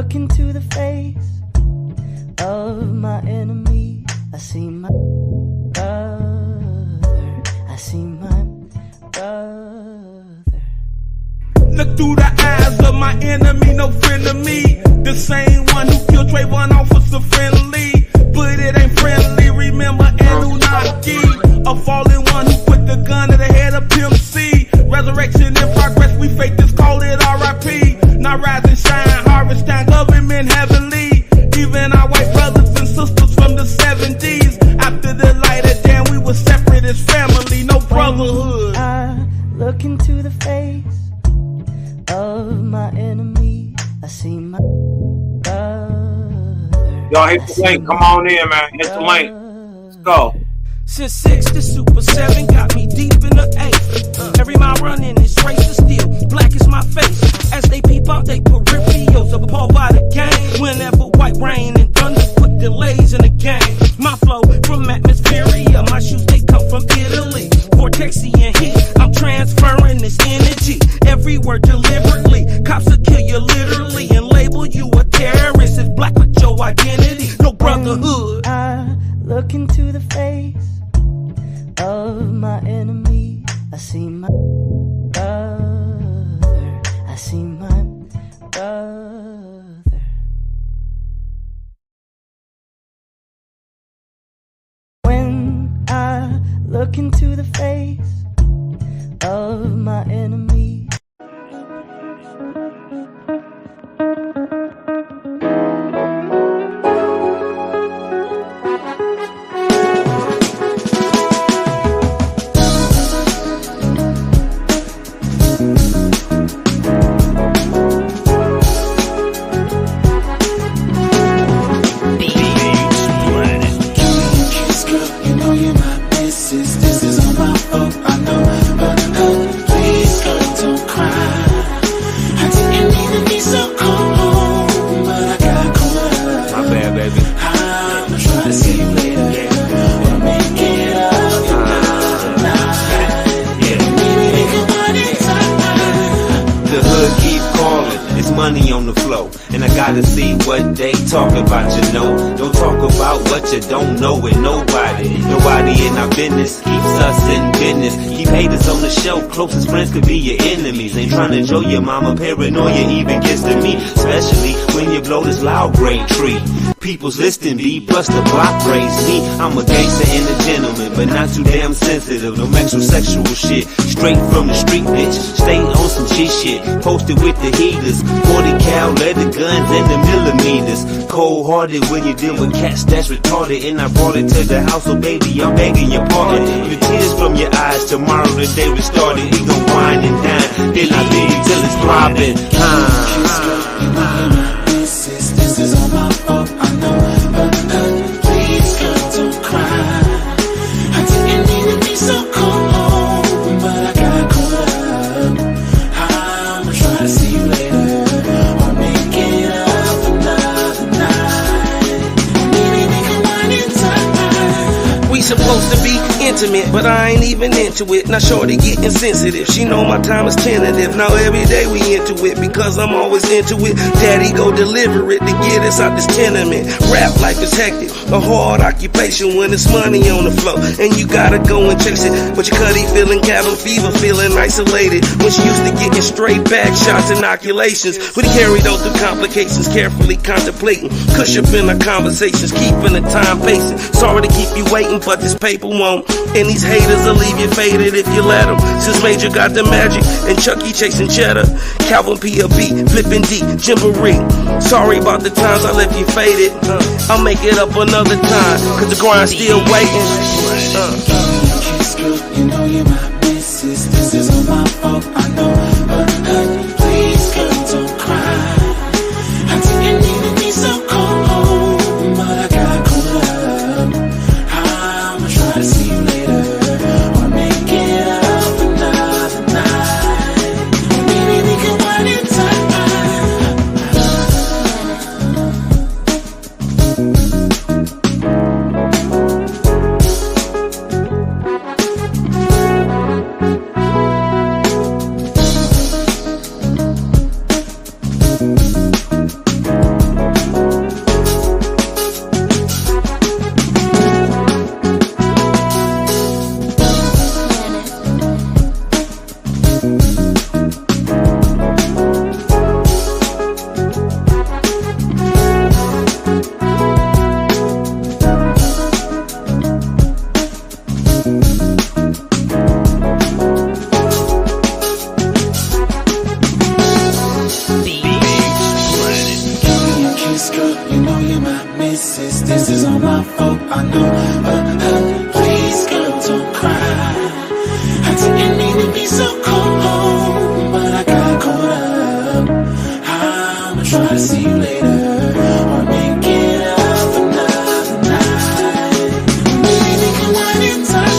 look into the face of my enemy, I see my brother. I see my brother. Look through the eyes of my enemy, no friend of me. The same one who killed Trayvon Officer Friendly, but it ain't friendly. Remember Anunnaki, a fallen one who put the gun to the head of Pimp C. Resurrection in progress, we fake this, call it R.I.P. Now rise and shine, harvest time, government heavenly. Even our white brothers and sisters from the 70s. After the light of day, we were separate as family, no brotherhood. I look into the face of my enemy, I see my brother. Y'all hit the link, come on in, man. Hit the link. Let's go. Since 6 to Super 7 got me deep in the 8. Every mile running is race to steel. Black is my face. As they peep out they peripherals, appalled by the game. Whenever white rain and thunder put delays in the game. My flow from atmospheria, my shoes they come from Italy. Vortexian heat, I'm transferring this energy. Every word deliberately. Cops will kill you literally and label you a terrorist. If black with your identity, no brotherhood. I look into the face of my enemy, I see my brother. I see my brother. When I look into the face of my enemy, money on the flow, and I gotta see what they talk about, you know. Don't talk about what you don't know with nobody. Nobody in our business keeps us in business. Keep haters on the show, closest friends could be your enemies. Ain't trying to show your mama, paranoia even gets to me. Especially when you blow this loud grade tree. People's listing B plus the block raise me. I'm a gangster and a gentleman, but not too damn sensitive. No sexual shit, straight from the street, bitch. Stay on some shit. Posted with the heaters, 40 cal leather guns and the millimeters. Cold hearted when you deal with cats that's retarded. And I brought it to the house, so baby, I'm begging your pardon. The tears from your eyes, tomorrow the day we started. We gon' wine and dine, then I leave till it's throbbing. This is all my fault, I know, but please, girl, don't cry. I didn't mean to be so cold, but I got caught up. I'ma try to see you later, or make it up another night. Maybe we can wind it tight. We supposed to be intimate, but I ain't even into it. Now shorty getting sensitive, she know my time is tentative. Now every day we into it, because I'm always into it. Daddy go deliver it to get us out this tenement. Rap life is hectic, a hard occupation when it's money on the floor, and you gotta go and chase it. But your cutty feeling cabin fever, feeling isolated, when she used to getting straight back shots, inoculations. We carry those through complications, carefully contemplating, cush up in our conversations, keeping the time pacing. Sorry to keep you waiting, but this paper won't. And these haters will leave you faded if you let them. Since Major got the magic and Chucky chasing cheddar, Calvin P.A.B. flipping D, Jimboree. Sorry about the times I left you faded. I'll make it up another time, cause the grind's still waiting. You know you're my missus. This is all my fault, I know, but please, girl, don't cry. I didn't mean to be so cold, but I got caught up. I'ma try to see you later, or make it up another night. Maybe we can wind it tight. this is all my fault, I know. Please, girl, don't cry. I didn't mean to be so cold, but I got caught up. I'ma try to see you later, or make it up another night. Maybe we can wine in time.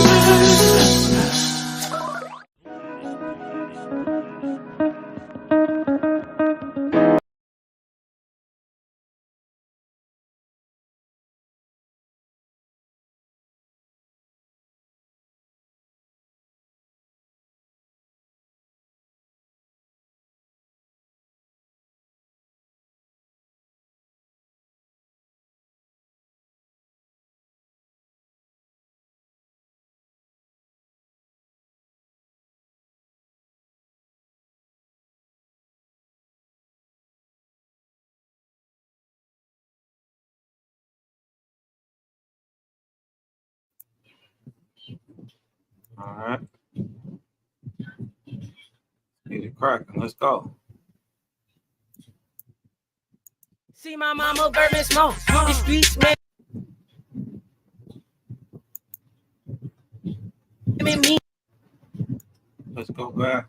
All right. Get it cracking. Let's go. See my mama bourbon smoke. The streets make me. Let's go back.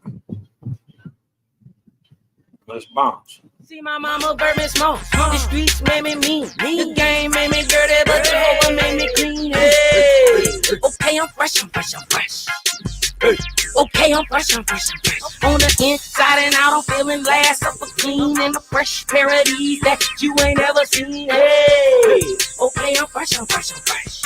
Let's bounce. See my mama bourbon smoke. The streets made me mean. The game made me dirty, but Jehovah made me clean. Hey. Okay, I'm fresh, I'm fresh, I'm fresh. Okay, I'm fresh, I'm fresh, I'm fresh. On the inside and out, I'm feeling last up a clean and a fresh pair of these that you ain't ever seen. Hey, okay, I'm fresh, I'm fresh, I'm fresh.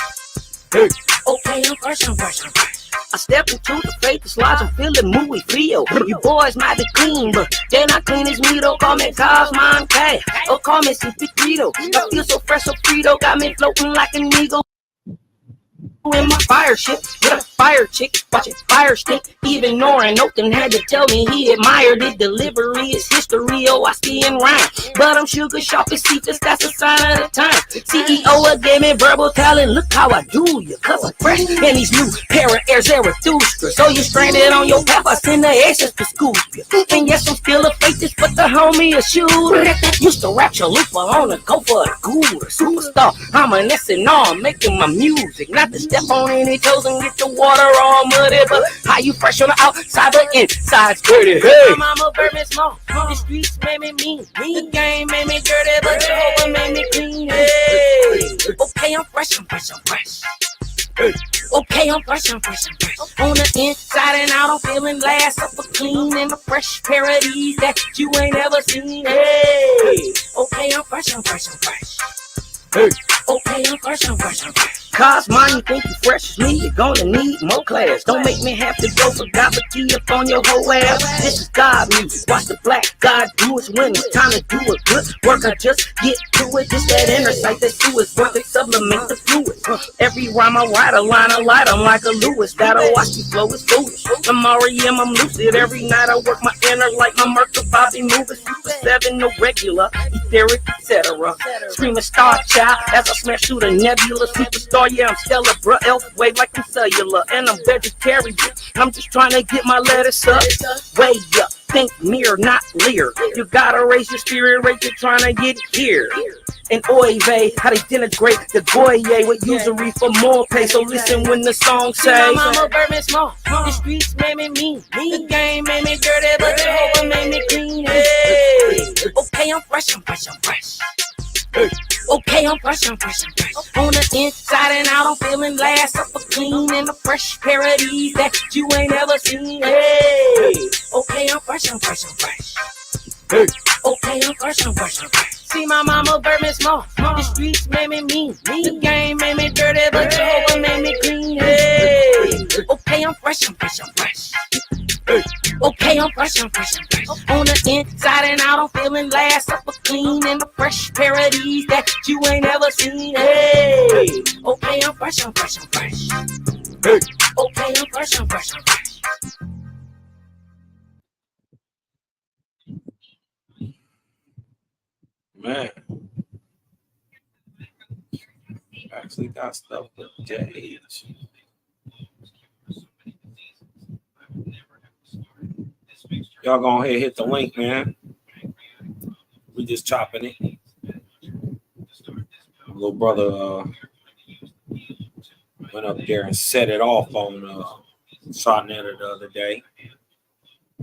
Okay, I'm fresh, I'm fresh, I'm fresh. I step into the faith lodge, I'm feeling muy frio. You boys might be clean, but they're not clean as me, though. Call me Cosmon K, or call me Cipito. I feel so fresh, so Frito, got me floating like an eagle. In my fire ship with a fire chick, watch it fire stick. Even Norin Oaken had to tell me he admired it. Delivery is history, oh I see in rhyme. But I'm sugar sharp as Cephas, that's a sign of the time. CEO gave me verbal talent, look how I do you. Cause I'm fresh in these new pair of Air Zarathustra. So you stranded on your path, I send the Aces to scoop you. And yes, I'm still a faithist, but the homie a shooter. Used to rap chalupa on the go for a gooder. Superstar, I'm an S&R, making my music. Not to step on any toes and get the water all muddy, but how you fresh on the outside, but inside's dirty. Hey, my mama bourbon smoke. The streets made me mean. The game made me dirty, but Jehovah made me clean. Hey, okay, I'm fresh, I'm fresh, I'm fresh. Okay, I'm fresh, I'm fresh, I'm fresh. On the inside and out, I'm feeling last up a clean and a fresh pair of these that you ain't ever seen. Hey, okay, I'm fresh, I'm fresh, I'm fresh. Okay, I'm fresh, I'm fresh, I'm fresh. Cosmon, you think you fresh as me? You're gonna need more class. Don't make me have to go for God, but key up on your whole ass. This is God music. Watch the black God do it when it's time to do a good work. I just get to it. Just that inner sight that do is work. They sublimate the fluid. Every rhyme I write, a line I light. I'm like a Lewis. That'll watch me flow is foolish. I'm REM, I'm lucid. Every night I work my inner like my Mercury Bobby moving. Super 7, no regular, etheric, etc. Screaming star child as I smash through the nebula. Superstar, yeah, I'm stellar, bruh. Elf wave like I'm cellular. And I'm vegetarian. I'm just trying to get my lettuce up. Way up. Think mirror, not leer. You gotta raise your spirit rate. You're trying to get here. And oive, how they denigrate the goye with usury for more pay. So listen when the song say, my mama bourbon smoke. The streets made me mean. The game made me dirty, but Jehovah made me clean. Hey, okay, I'm fresh, I'm fresh, I'm fresh. Okay, I'm fresh, I'm fresh, I'm fresh. On the inside and out, I'm feeling last up a clean and a fresh pair of these that you ain't ever seen. Hey, okay, I'm fresh, I'm fresh, I'm fresh. Okay, I'm fresh, I'm fresh, I'm fresh. See my mama bourbon smoke. The streets made me mean. The game made me dirty, but Jehovah made me clean. Hey, okay, I'm fresh, I'm fresh, I'm fresh. Okay, I'm fresh, I'm fresh, I'm fresh. On the inside and out, I'm feeling last up a clean and a fresh pair of these that you ain't ever seen. Hey, okay, I'm fresh, I'm fresh, I'm fresh. Okay, I'm fresh, I'm fresh, I'm fresh. Man. Actually got stuff with J's. Y'all go ahead and hit the link, man. We just chopping it. little brother went up there and set it off on Sonetta the other day,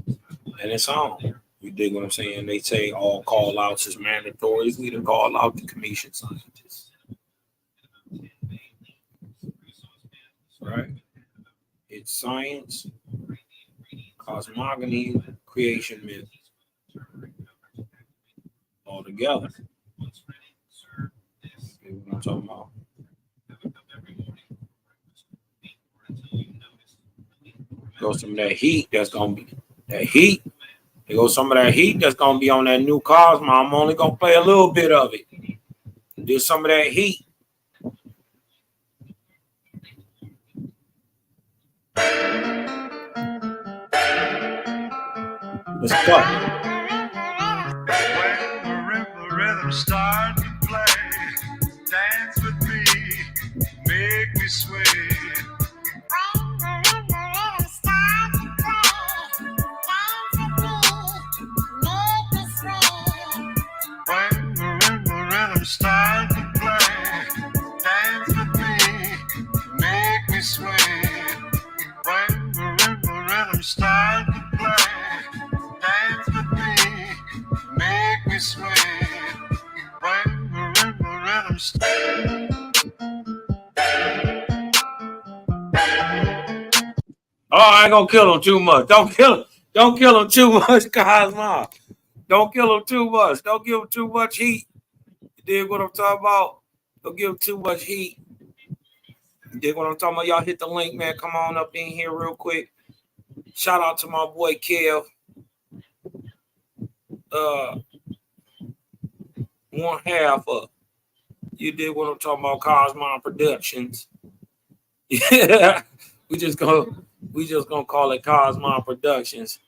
and it's on. You dig what I'm saying? They say all call outs is mandatory. We done call out the commission scientists. Right? It's science, cosmogony, creation myth, all together. You know what I'm talking about? Go some of that heat that's gonna be that heat. There goes some of that heat that's gonna be on that new Cosmo. I'm only gonna play a little bit of it. There's some of that heat. Let's go. When the rhythm start to play, dance with me, make me sway. When the rhythm start to play, dance with me, make me sway. When the rhythm start to play, dance with me, make me sway. When the rhythm start. Oh, I ain't gonna kill him too much. Don't kill him too much, Cosmo. Don't kill him too much. Don't give him too much heat. You dig what I'm talking about? Don't give him too much heat. You dig what I'm talking about? Y'all hit the link, man. Come on up in here real quick. Shout out to my boy Kev. One half of you did what I'm talking about, Cosmo Productions. Yeah, we just gonna call it Cosmo Productions.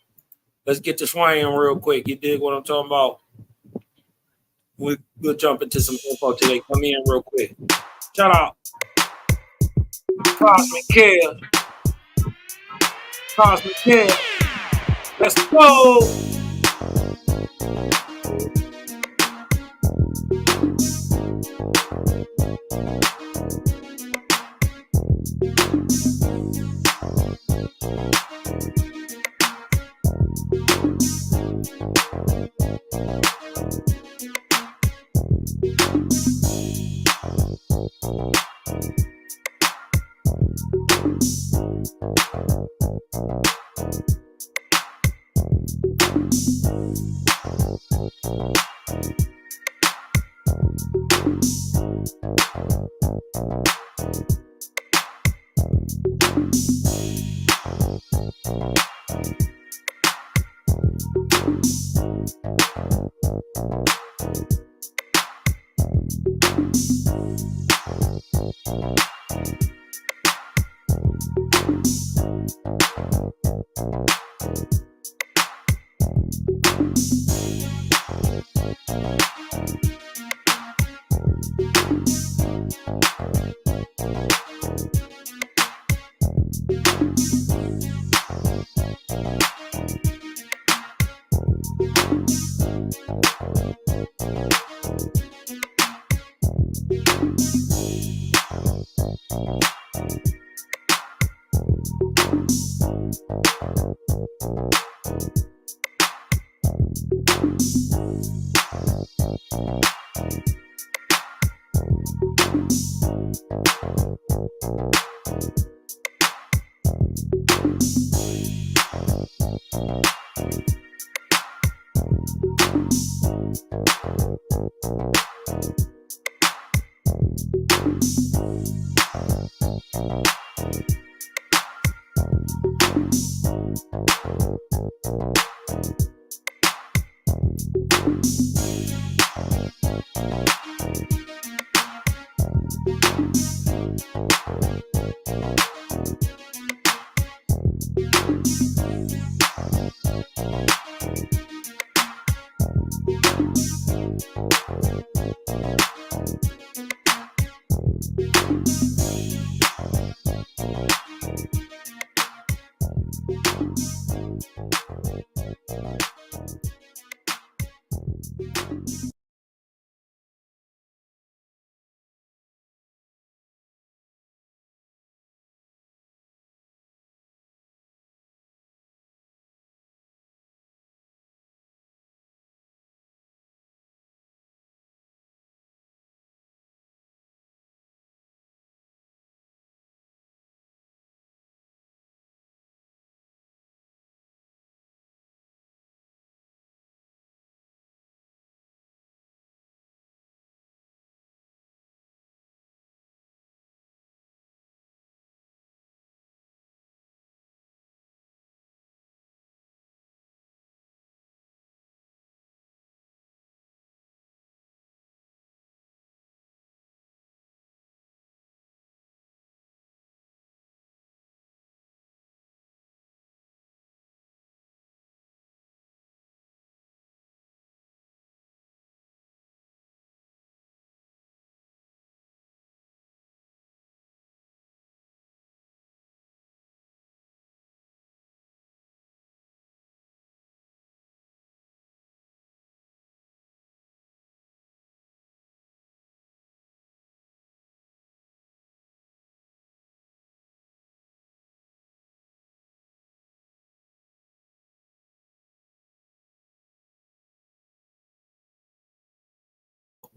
Let's get to swaying real quick. You dig what I'm talking about? We'll jump into some info today. Come in real quick. Shout out Cosmic Care. Cosmic Care. Let's go.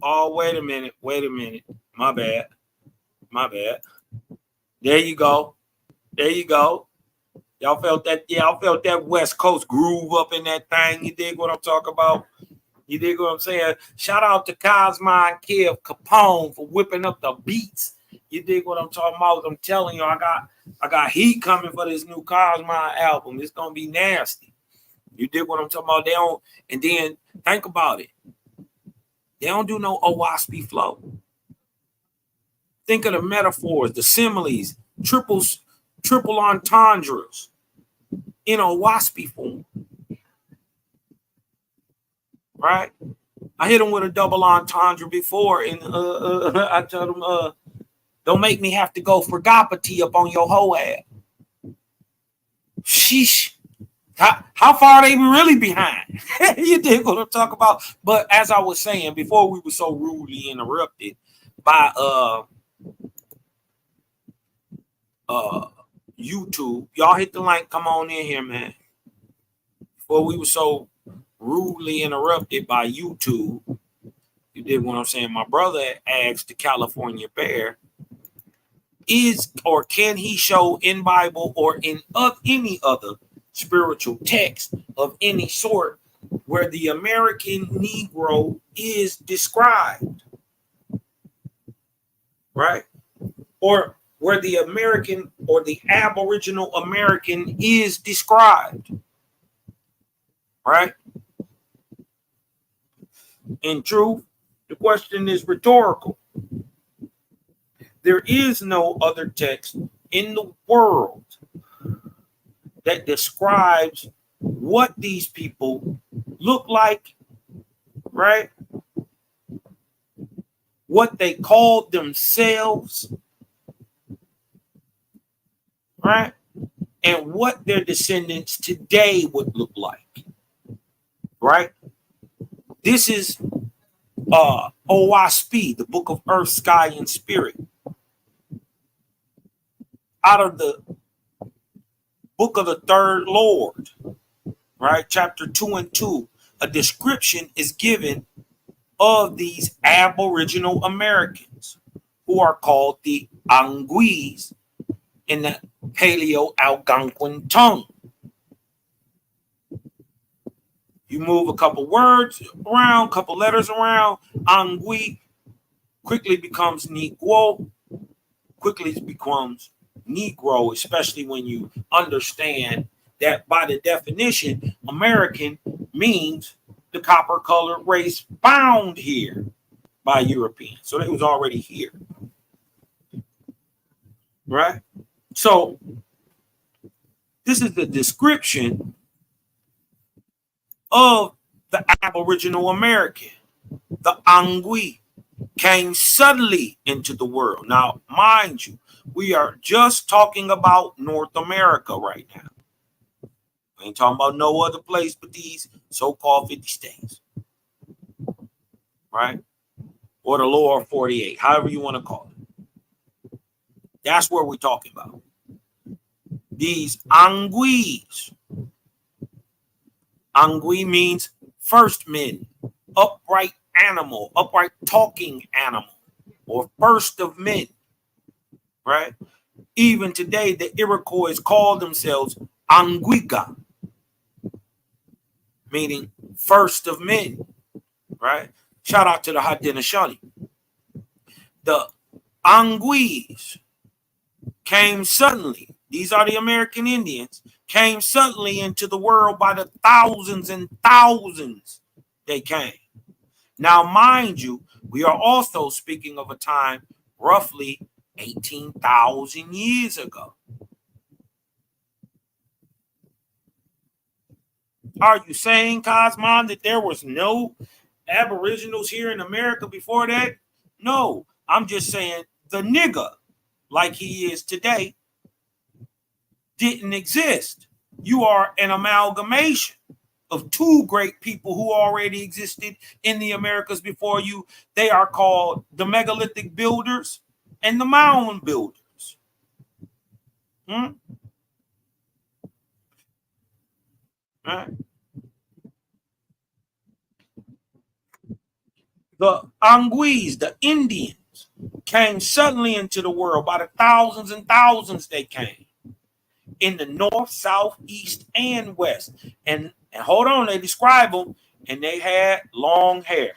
Oh, wait a minute. Wait a minute. My bad. My bad. There you go. There you go. Y'all felt that? Yeah, I felt that West Coast groove up in that thing. You dig what I'm talking about? You dig what I'm saying? Shout out to Cosmo and Kev Capone for whipping up the beats. You dig what I'm talking about? I'm telling you, I got heat coming for this new Cosmo album. It's gonna be nasty. You dig what I'm talking about? They don't, and then think about it. They don't do no OWASP flow. Think of the metaphors, the similes, triple entendres in a waspy form, right? I hit him with a double entendre before, and I told him, don't make me have to go for Gopati up on your whole ass. Sheesh. How far are they really behind? You dig what I'm talking about? But as I was saying before, we were so rudely interrupted by YouTube. Y'all hit the link. Come on in here, man. Before we were so rudely interrupted by YouTube. You did what I'm saying. My brother asked the California Bear, is or can he show in Bible or in any other spiritual text of any sort where the American Negro is described, right? Or where the American or the Aboriginal American is described, right? In truth, the question is rhetorical. There is no other text in the world that describes what these people look like, right? What they called themselves, right? And what their descendants today would look like, right? This is OWASP, the Book of Earth, Sky, and Spirit. Out of the Book of the Third Lord, right? Chapter 2 and 2, a description is given of these Aboriginal Americans who are called the Anguis in the Paleo-Algonquin tongue. You move a couple words around, couple letters around, Angui quickly becomes Negro, quickly becomes Negro, especially when you understand that by the definition, American means the copper colored race found here by Europeans. So it was already here, right? So this is the description of the Aboriginal American. The Angui came suddenly into the world. Now, mind you, we are just talking about North America right now. We ain't talking about no other place but these so-called 50 states, right? Or the lower 48, however you want to call it. That's where we're talking about. These Anguis. Angui means first men, upright animal, upright talking animal, or first of men, right? Even today, the Iroquois call themselves Anguiga, meaning first of men, right? Shout out to the Haudenosaunee. The Anguis came suddenly. These are the American Indians, came suddenly into the world by the thousands and thousands they came. Now, mind you, we are also speaking of a time roughly 18,000 years ago. Are you saying, Cosmon, that there was no Aboriginals here in America before that? No, I'm just saying the nigger, like he is today, didn't exist. You are an amalgamation of two great people who already existed in the Americas before you. They are called the megalithic builders and the mound builders. Right? The Anguis, the Indians, came suddenly into the world. By the thousands and thousands they came. In the north, south, east, and west. And hold on, they describe them, and they had long hair.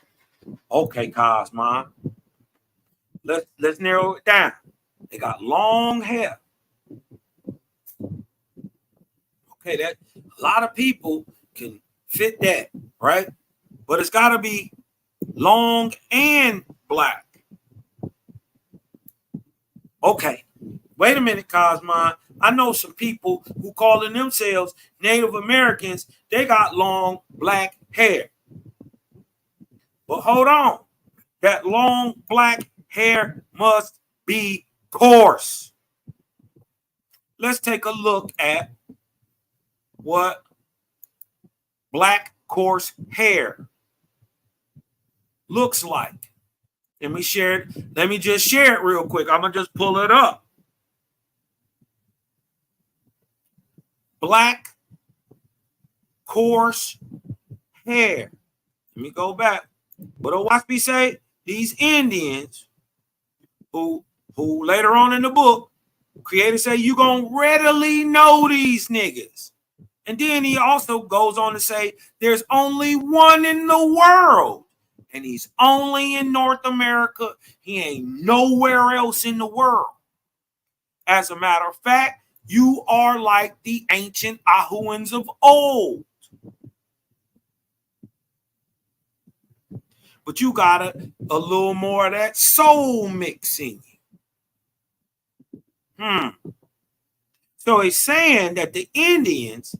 Okay, Cosmo. Let's narrow it down. They got long hair. Okay, that a lot of people can fit that, right? But it's got to be long and black. Okay, wait a minute, Cosmo. I know some people who calling themselves Native Americans. They got long black hair. But hold on. That long black hair must be coarse. Let's take a look at what black coarse hair looks like. Let me share it. Let me just share it real quick. I'm going to just pull it up. Black coarse hair. Let me go back. What do watch me say? These Indians who later on in the book, creator say you gonna readily know these niggas. And then he also goes on to say there's only one in the world. And he's only in North America. He ain't nowhere else in the world. As a matter of fact, you are like the ancient Ahuans of old. But you got a little more of that soul mix in you. So he's saying that the Indians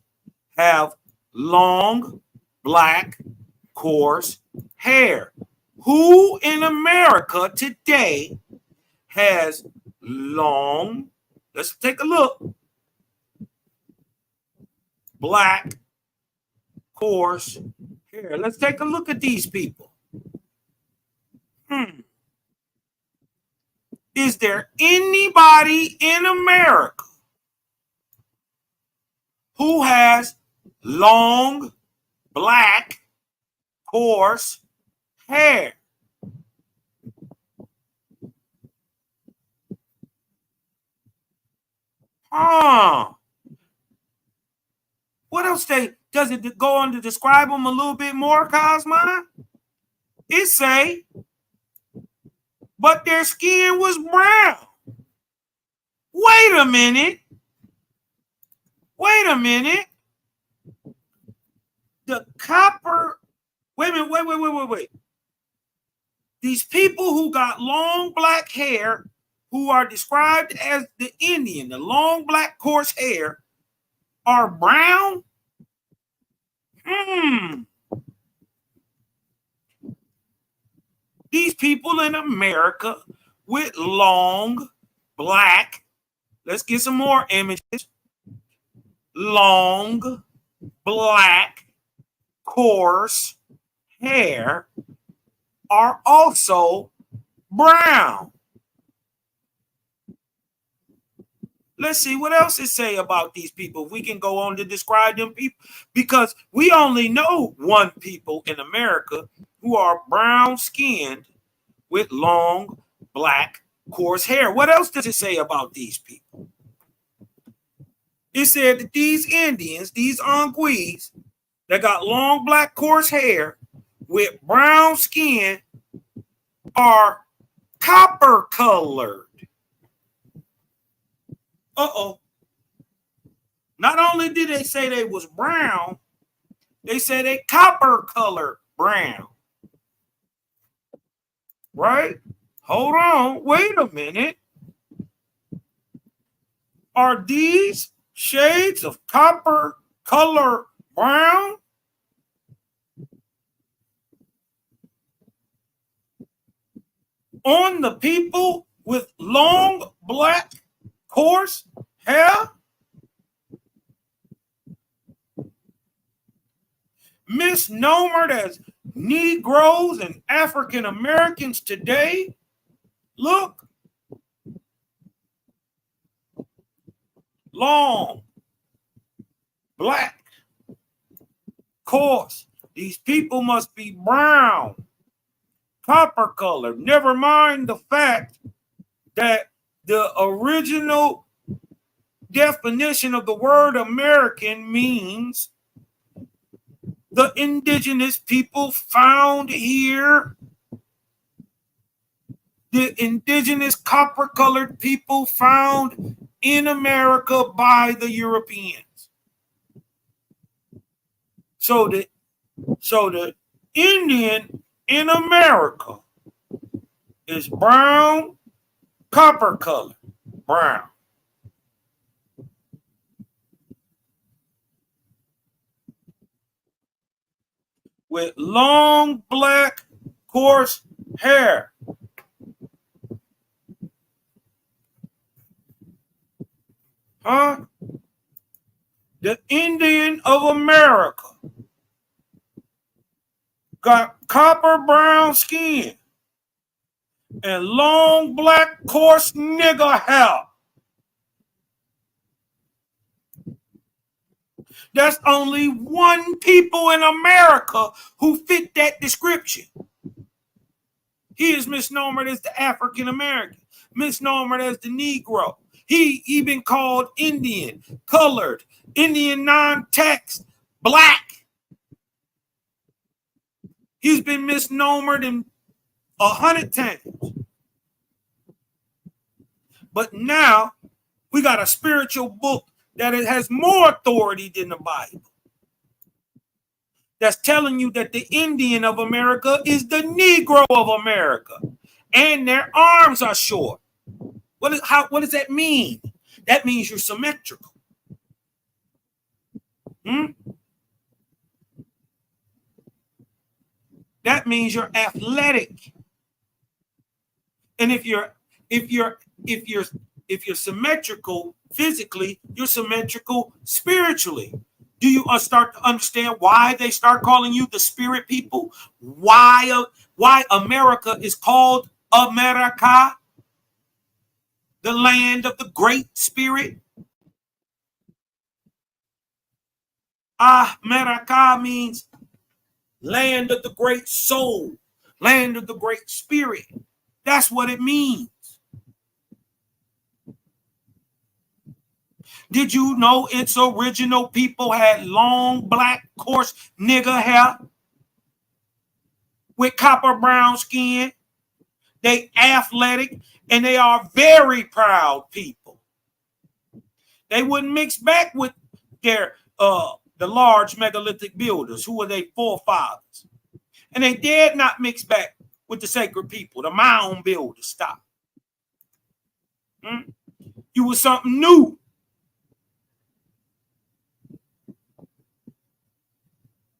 have long, black, coarse hair. Who in America today has long, let's take a look, black, coarse hair? Let's take a look at these people. Is there anybody in America who has long, black, coarse hair? What else does it go on to describe them a little bit more, Cosmo? It say, but their skin was brown. Wait a minute. The copper, wait. These people who got long black hair, who are described as the Indian, the long black coarse hair, are brown? These people in America with long black, let's get some more images, long black coarse hair are also brown. Let's see what else it say about these people. We can go on to describe them people, because we only know one people in America who are brown skinned with long black coarse hair. What else does it say about these people? It said that these Indians, these Anguis, that got long black coarse hair with brown skin are copper colored. Not only did they say they was brown, they said they copper colored brown. Right? Hold on. Wait a minute. Are these shades of copper color brown? On the people with long black coarse hair? Misnomered as Negroes and African Americans today? Look. Long, black, coarse. These people must be brown, copper color. Never mind the fact that the original definition of the word American means the indigenous people found here, the indigenous copper-colored people found in America by the Europeans. So the Indian in America is brown, copper color, brown. With long, black, coarse hair. Huh? The Indian of America got copper brown skin and long, black, coarse nigger hair. There's only one people in America who fit that description. He is misnomered as the African American, misnomered as the Negro. He been called Indian, colored, Indian non-text, black. He's been misnomered in 100 times. But now we got a spiritual book that it has more authority than the Bible. That's telling you that the Indian of America is the Negro of America. And their arms are short. What does that mean? That means you're symmetrical. That means you're athletic. And if you're symmetrical physically, you're symmetrical spiritually. Do you start to understand why they start calling you the spirit people? Why America is called America, the land of the great spirit? America means land of the great soul, land of the great spirit. That's what it means. Did you know its original people had long, black, coarse nigger hair with copper brown skin? They athletic and they are very proud people. They wouldn't mix back with their the large megalithic builders who were their forefathers. And they dared not mix back with the sacred people, the mound builders. Stop. You were something new.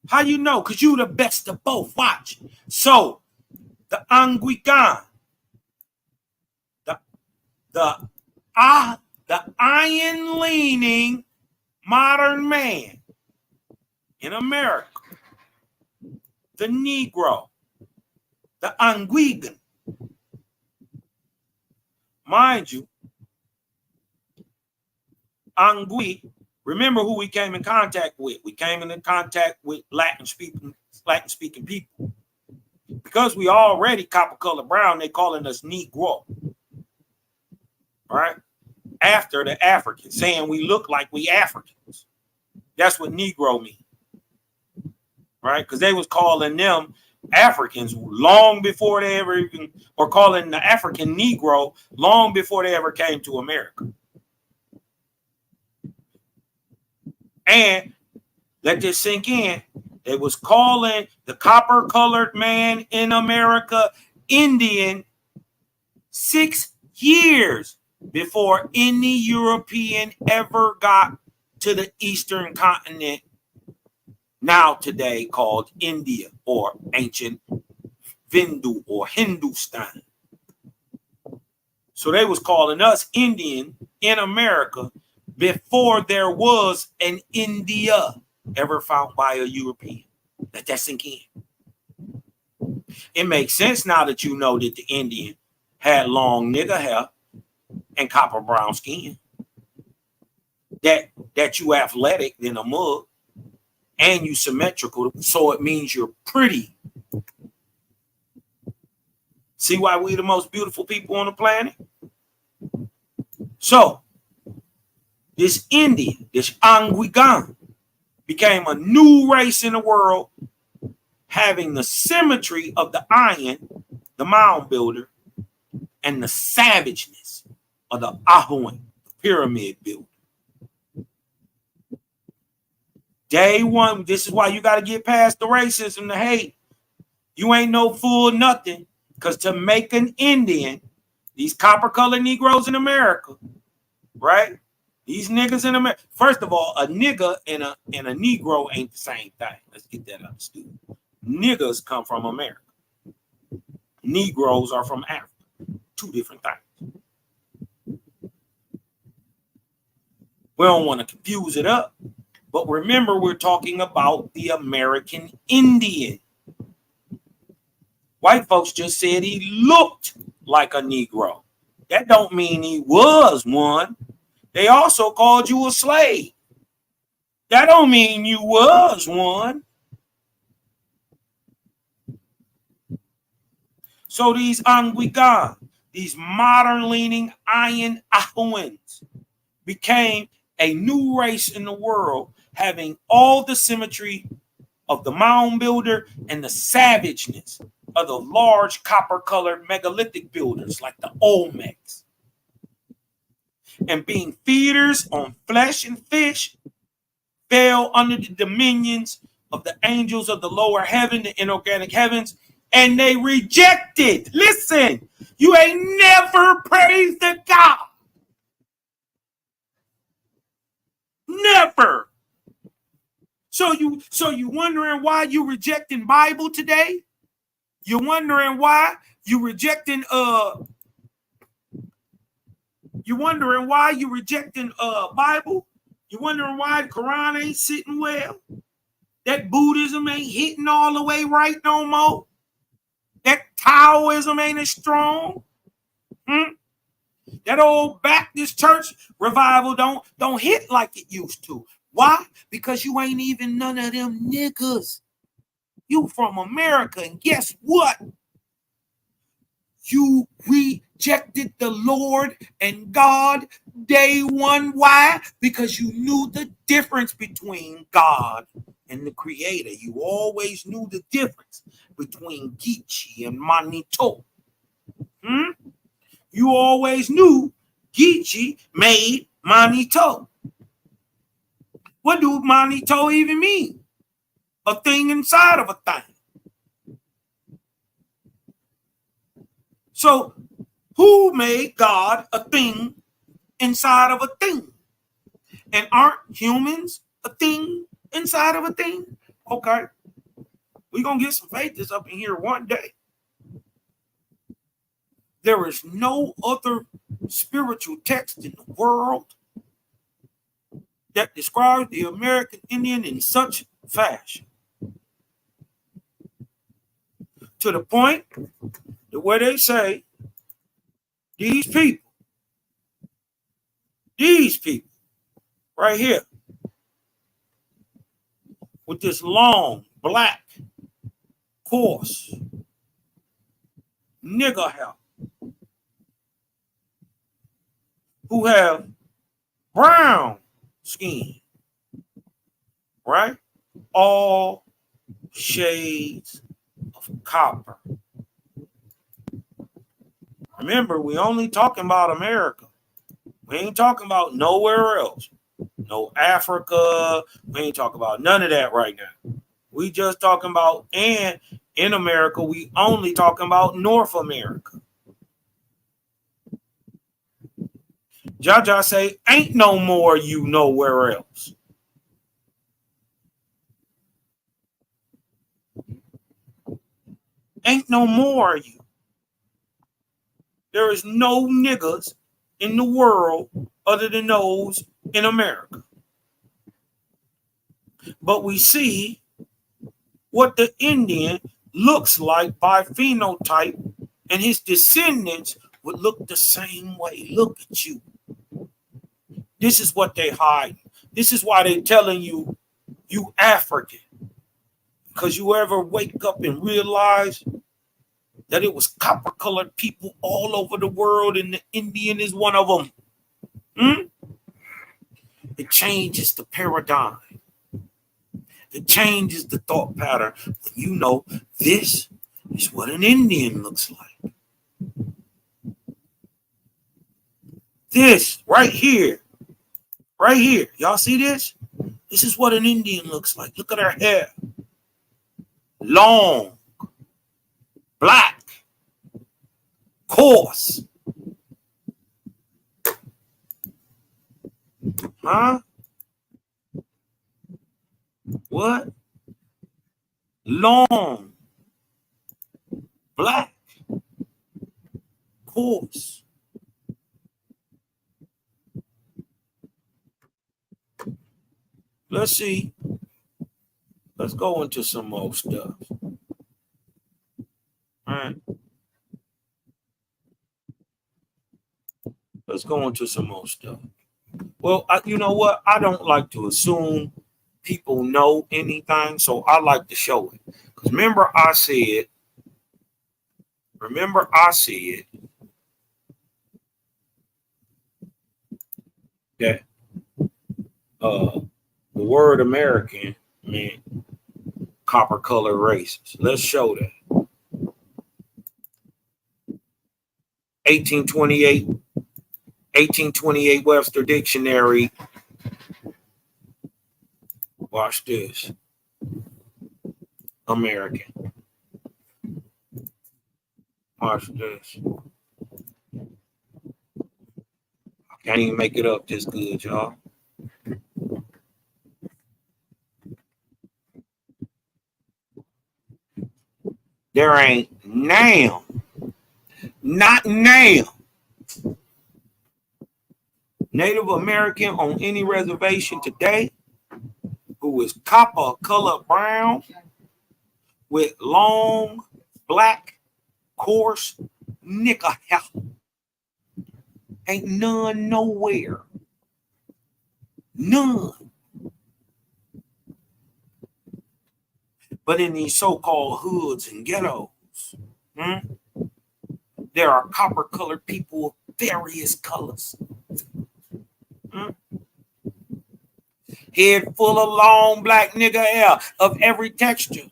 How you know? Because you the best of both. Watch. So, the Anglican, the iron-leaning modern man in America, the Negro, the Anglican. Mind you, Angui, remember who we came in contact with. We came into contact with Latin-speaking people. Because we already copper-colored brown, they calling us Negro. All right? After the Africans, saying we look like we Africans. That's what Negro means. Right? Because they was calling them Africans long before they ever even, or calling the African Negro long before they ever came to America. And let this sink in. They was calling the copper-colored man in America Indian 6 years before any European ever got to the eastern continent, now today called India or ancient Vindu or Hindustan. So they was calling us Indian in America before there was an India ever found by a European. Let that sink in. It makes sense now that you know that the Indian had long nigger hair and copper brown skin. That you athletic than a mug and you symmetrical, so it means you're pretty. See why we the most beautiful people on the planet? So, this Indian, this Anguigan, became a new race in the world, having the symmetry of the Ayan, the mound builder, and the savageness of the Ahuan, the pyramid builder. Day one, this is why you got to get past the racism, the hate. You ain't no fool, nothing. Because to make an Indian, these copper-colored Negroes in America, right? These niggas in America. First of all, a nigga and a Negro ain't the same thing. Let's get that understood. Niggas come from America. Negroes are from Africa. Two different things. We don't want to confuse it up. But remember, we're talking about the American Indian. White folks just said he looked like a Negro. That don't mean he was one. They also called you a slave. That don't mean you was one. So these Anguigan, these modern-leaning Ayan Ahuans, became a new race in the world, having all the symmetry of the mound builder and the savageness of the large copper-colored megalithic builders like the Olmecs. And being feeders on flesh and fish, fell under the dominions of the angels of the lower heaven, the inorganic heavens, and they rejected. Listen, you ain't never praised the God. Never. So you wondering why you rejecting Bible today? You're wondering why you rejecting Bible? You wondering why the Quran ain't sitting well? That Buddhism ain't hitting all the way right no more? That Taoism ain't as strong? That old Baptist church revival don't hit like it used to. Why? Because you ain't even none of them niggas. You from America, and guess what? You rejected the Lord and God day one. Why? Because you knew the difference between God and the Creator. You always knew the difference between Geechee and Manito. You always knew Geechee made Manito. What do Manito even mean? A thing inside of a thing. So, who made God a thing inside of a thing? And aren't humans a thing inside of a thing? Okay. We're going to get some faiths up in here one day. There is no other spiritual text in the world that describes the American Indian in such fashion. To the point that where they say these people right here with this long, black, coarse nigger hair, who have brown skin, right? All shades of copper. Remember, we only talking about America. We ain't talking about nowhere else. No Africa. We ain't talking about none of that right now. We just talking about, and in America, we only talking about North America. Jaja say, ain't no more you nowhere else. Ain't no more you. There is no niggas in the world other than those in America. But we see what the Indian looks like by phenotype, and his descendants would look the same way. Look at you. This is what they hide. This is why they're telling you, you African. Because you ever wake up and realize that it was copper-colored people all over the world, and the Indian is one of them. It changes the paradigm. It changes the thought pattern when you know this is what an Indian looks like. This right here. Y'all see this? This is what an Indian looks like. Look at her hair. Long, black, coarse. Huh? What? Long, black, coarse. Let's see. Let's go into some more stuff. All right. Let's go into some more stuff. Well, you know what? I don't like to assume people know anything, so I like to show it. Because remember I said that the word American meant copper colored races. Let's show that. 1828 Webster Dictionary. Watch this. American. Watch this. I can't even make it up this good, y'all. There ain't now, not now, Native American on any reservation today who is copper colored brown with long black coarse nigger hair. Ain't none nowhere. None. But in these so-called hoods and ghettos, there are copper-colored people of various colors. Head full of long black nigger hair of every texture.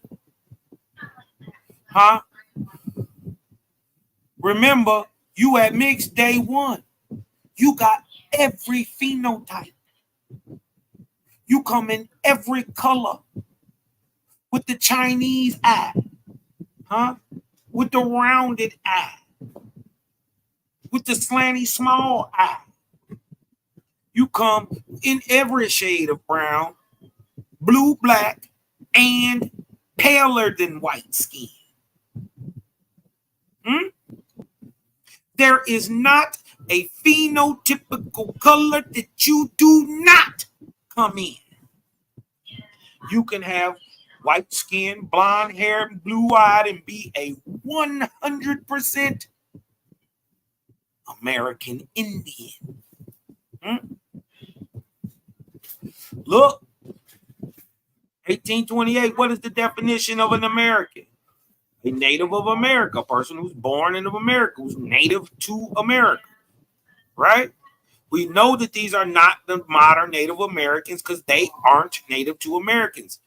Huh? Remember, you at mixed day one. You got every phenotype. You come in every color. With the Chinese eye. Huh? With the rounded eye. With the slanty small eye. You come in every shade of brown, blue, black, and paler than white skin. There is not a phenotypical color that you do not come in. You can have white skin, blonde hair, blue-eyed, and be a 100% American Indian. Look, 1828, what is the definition of an American? A native of America, a person who's born in America, who's native to America, right? We know that these are not the modern Native Americans because they aren't native to Americans.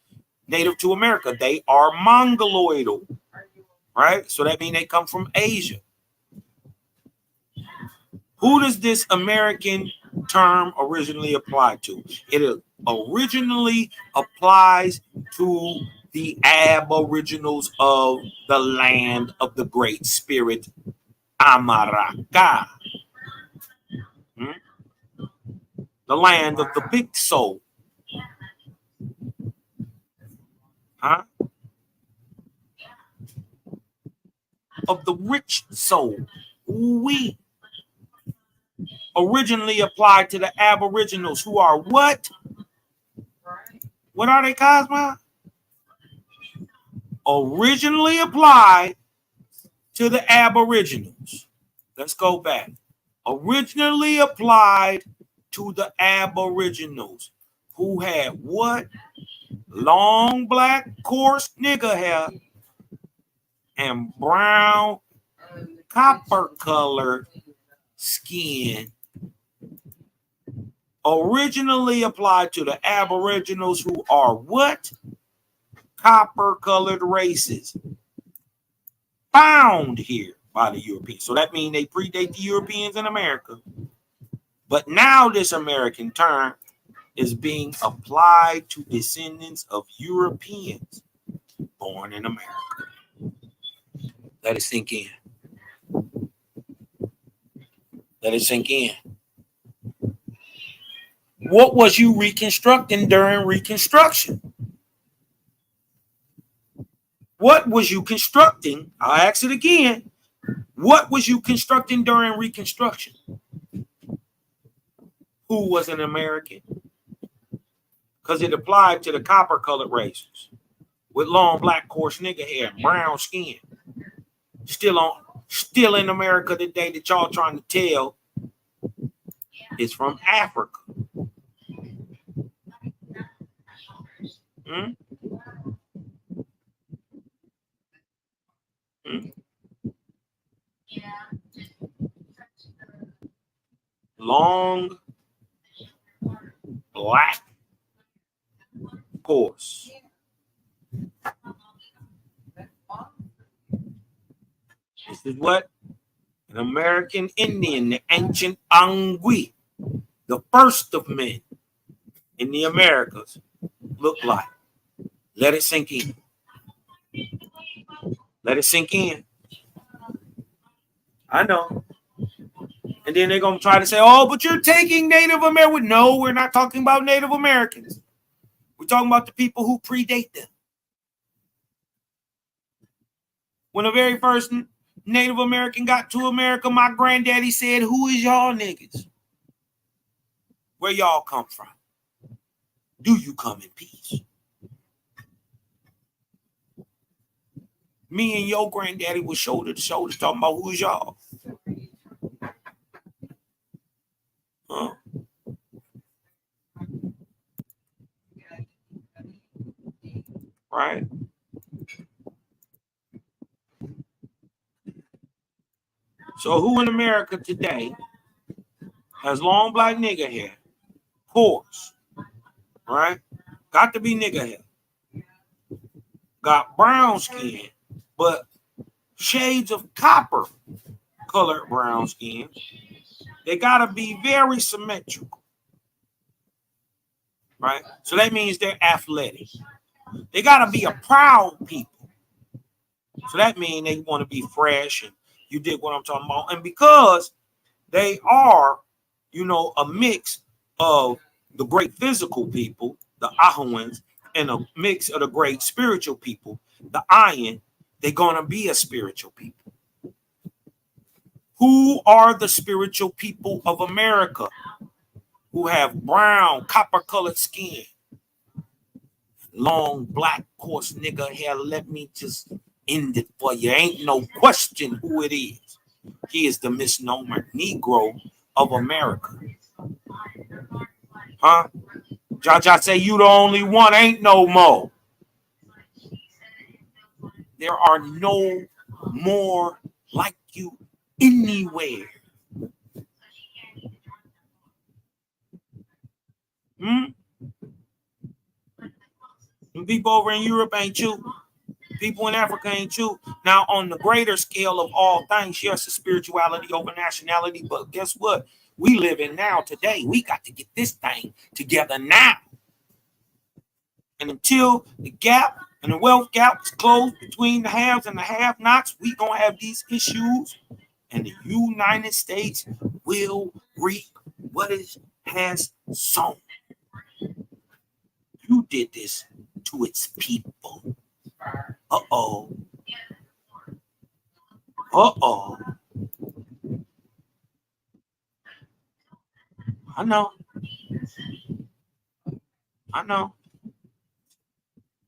Native to America, they are Mongoloidal, right? So that means they come from Asia. Who does this American term originally apply to? It originally applies to the aboriginals of the land of the Great Spirit, Amaraka. The land of the big soul. Huh? Of the rich soul. We originally applied to the aboriginals who are what? What are they, Cosmo? Originally applied to the aboriginals. Let's go back. Originally applied to the aboriginals who had what? Long black coarse nigger hair and brown, copper colored skin originally applied to the Aboriginals, who are what? Copper colored races found here by the Europeans. So that means they predate the Europeans in America. But now this American term is being applied to descendants of Europeans born in America. Let it sink in. Let it sink in. What was you reconstructing during Reconstruction? What was you constructing? I'll ask it again. What was you constructing during Reconstruction? Who was an American? Because it applied to the copper-colored races with long black coarse nigger hair, brown skin. Still in America today that y'all trying to tell is from Africa. Hmm? Hmm? Long black coarse. This is what an American Indian, the ancient Angui, the first of men in the Americas, looked like. Let it sink in. Let it sink in. I know. And then they're going to try to say, oh, but you're taking Native Americans. No, we're not talking about Native Americans. We're talking about the people who predate them. When the very first Native American got to America, my granddaddy said, who is y'all niggas? Where y'all come from? Do you come in peace? Me and your granddaddy was shoulder to shoulder talking about who is y'all. Huh? Right? So who in America today has long black nigger hair, coarse, right? Got to be nigger hair. Got brown skin, but shades of copper colored brown skin. They got to be very symmetrical, right? So that means they're athletic. They got to be a proud people. So that means they want to be fresh, and you dig what I'm talking about. And because they are, a mix of the great physical people, the Ahawans, and a mix of the great spiritual people, the Ayin, they're going to be a spiritual people. Who are the spiritual people of America who have brown, copper-colored skin, long, black, coarse nigger hair? Let me just end it for you. Ain't no question who it is. He is the misnomer Negro of America. Huh? Jaja say you the only one, ain't no more. There are no more like you anywhere. People over in Europe ain't you. People in Africa ain't you. Now, on the greater scale of all things, yes, the spirituality over nationality, but guess what? We live in now today. We got to get this thing together now. And until the gap and the wealth gap is closed between the haves and the have-nots, we gonna have these issues, and the United States will reap what it has sown. You did this to its people. Uh-oh. Uh-oh. I know.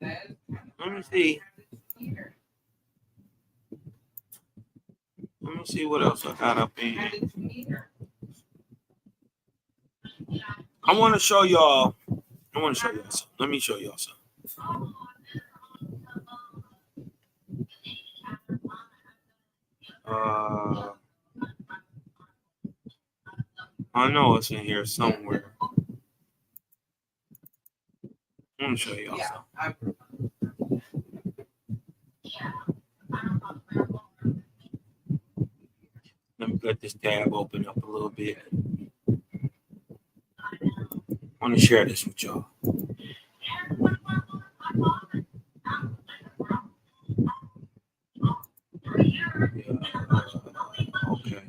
Let me see. Let me see what else I got up in here. I want to show y'all something. Let me show y'all something. I know it's in here somewhere. Let me show y'all something. Let me let this tab open up a little bit. I want to share this with y'all. Okay.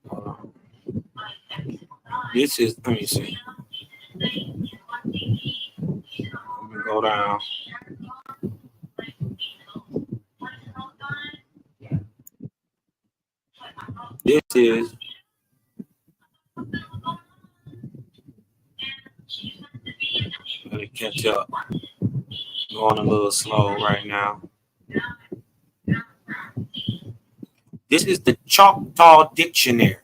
Hold on. This is, let me see. Let me go down. This is, let me catch up. Going a little slow right now. This is the Choctaw Dictionary.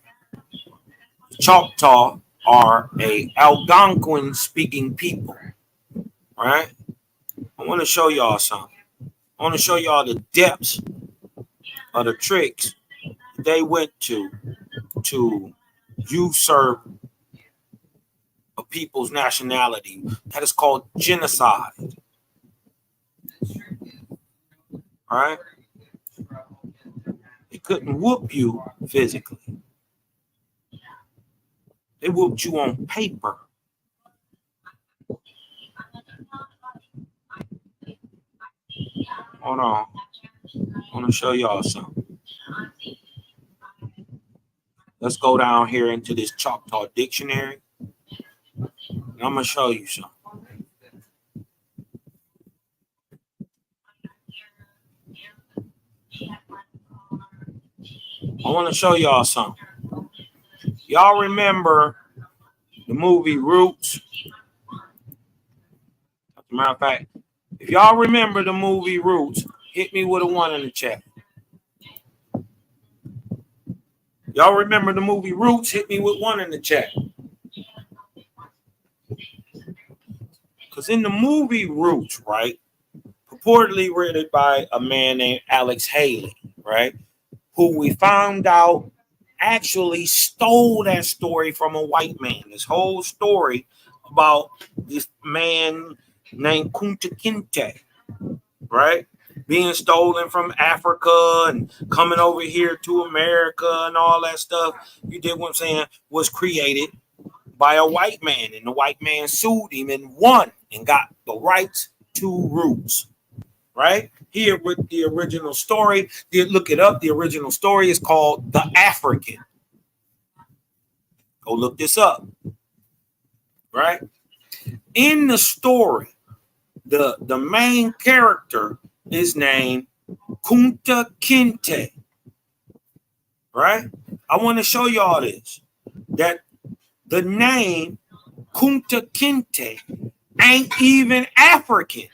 Choctaw are a Algonquin speaking people, right? I want to show y'all something. I want to show y'all the depths of the tricks they went to usurp a people's nationality. That is called genocide. All right? They couldn't whoop you physically. They whooped you on paper. Hold on. I want to show y'all something. Let's go down here into this Choctaw Dictionary. And I'm going to show you something. I want to show y'all something. Y'all remember the movie Roots? As a matter of fact, if y'all remember the movie Roots, hit me with a 1 in the chat. Y'all remember the movie Roots? Hit me with 1 in the chat. Because in the movie Roots, right, purportedly written by a man named Alex Haley, right, who we found out actually stole that story from a white man. This whole story about this man named Kunta Kinte, right, being stolen from Africa and coming over here to America and all that stuff, you did what I'm saying, was created by a white man, and the white man sued him and won and got the rights to Roots. Right here with the original story, look it up. The original story is called The African. Go look this up. Right in the story, the main character is named Kunta Kinte. Right, I want to show y'all this, that the name Kunta Kinte ain't even African.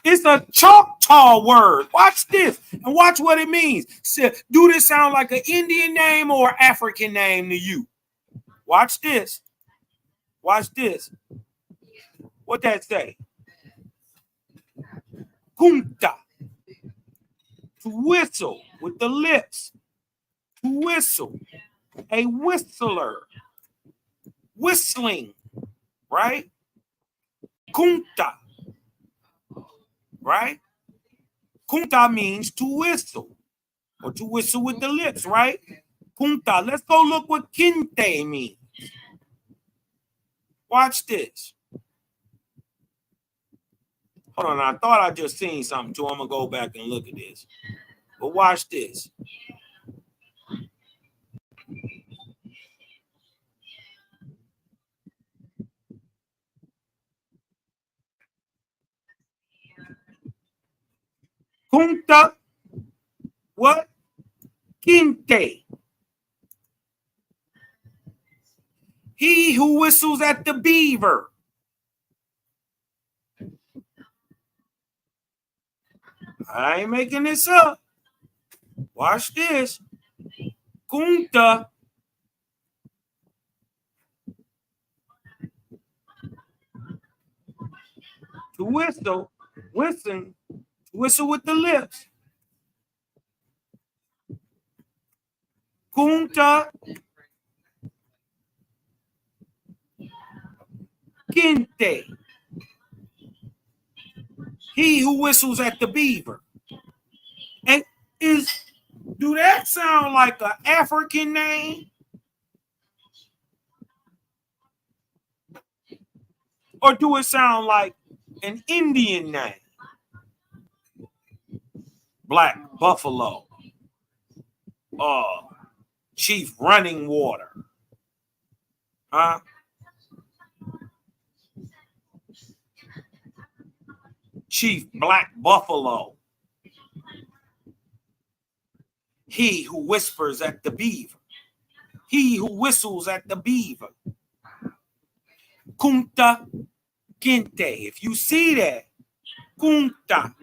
It's a Choctaw word. Watch this and watch what it means. Do this sound like an Indian name or African name to you? Watch this. Watch this. What that say? Kunta. To whistle with the lips. To whistle. A whistler. Whistling. Right? Kunta. Right? Kunta means to whistle. Or to whistle with the lips, right? Kunta. Let's go look what Kinte means. Watch this. Hold on, I thought I just seen something too. I'm gonna go back and look at this. But watch this. Kunta, what? Kinte. He who whistles at the beaver. I ain't making this up. Watch this. Kunta. To whistle, whistle with the lips. Kunta kinte. He who whistles at the beaver. And do that sound like an African name? Or do it sound like an Indian name? Black Buffalo. Chief Running Water. Huh? Chief Black Buffalo. He who whispers at the beaver. He who whistles at the beaver. Kunta kinte. If you see that, kunta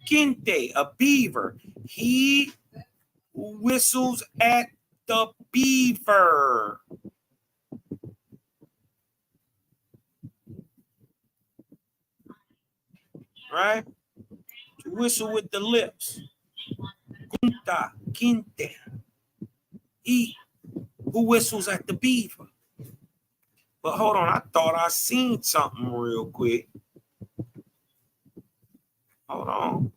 kinte, a beaver. He who whistles at the beaver. Right? To whistle with the lips. Kunta kinte. He who whistles at the beaver. But hold on, I thought I seen something real quick. Hold on.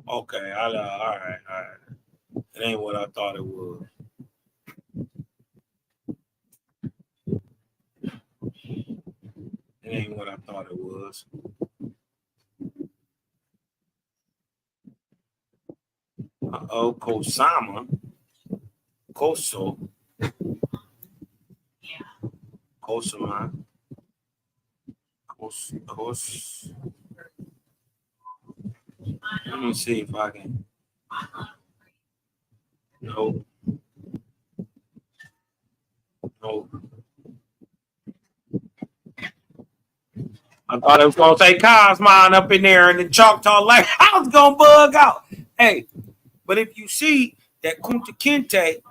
Okay, all right. It ain't what I thought it was. It ain't what I thought it was. Kosama. Koso. Kosama. Kos. Let me see if I can. No. I thought it was gonna say Cosmine up in there in the Choctaw Lake. I was gonna bug out. Hey, but if you see that Kunta Kinte,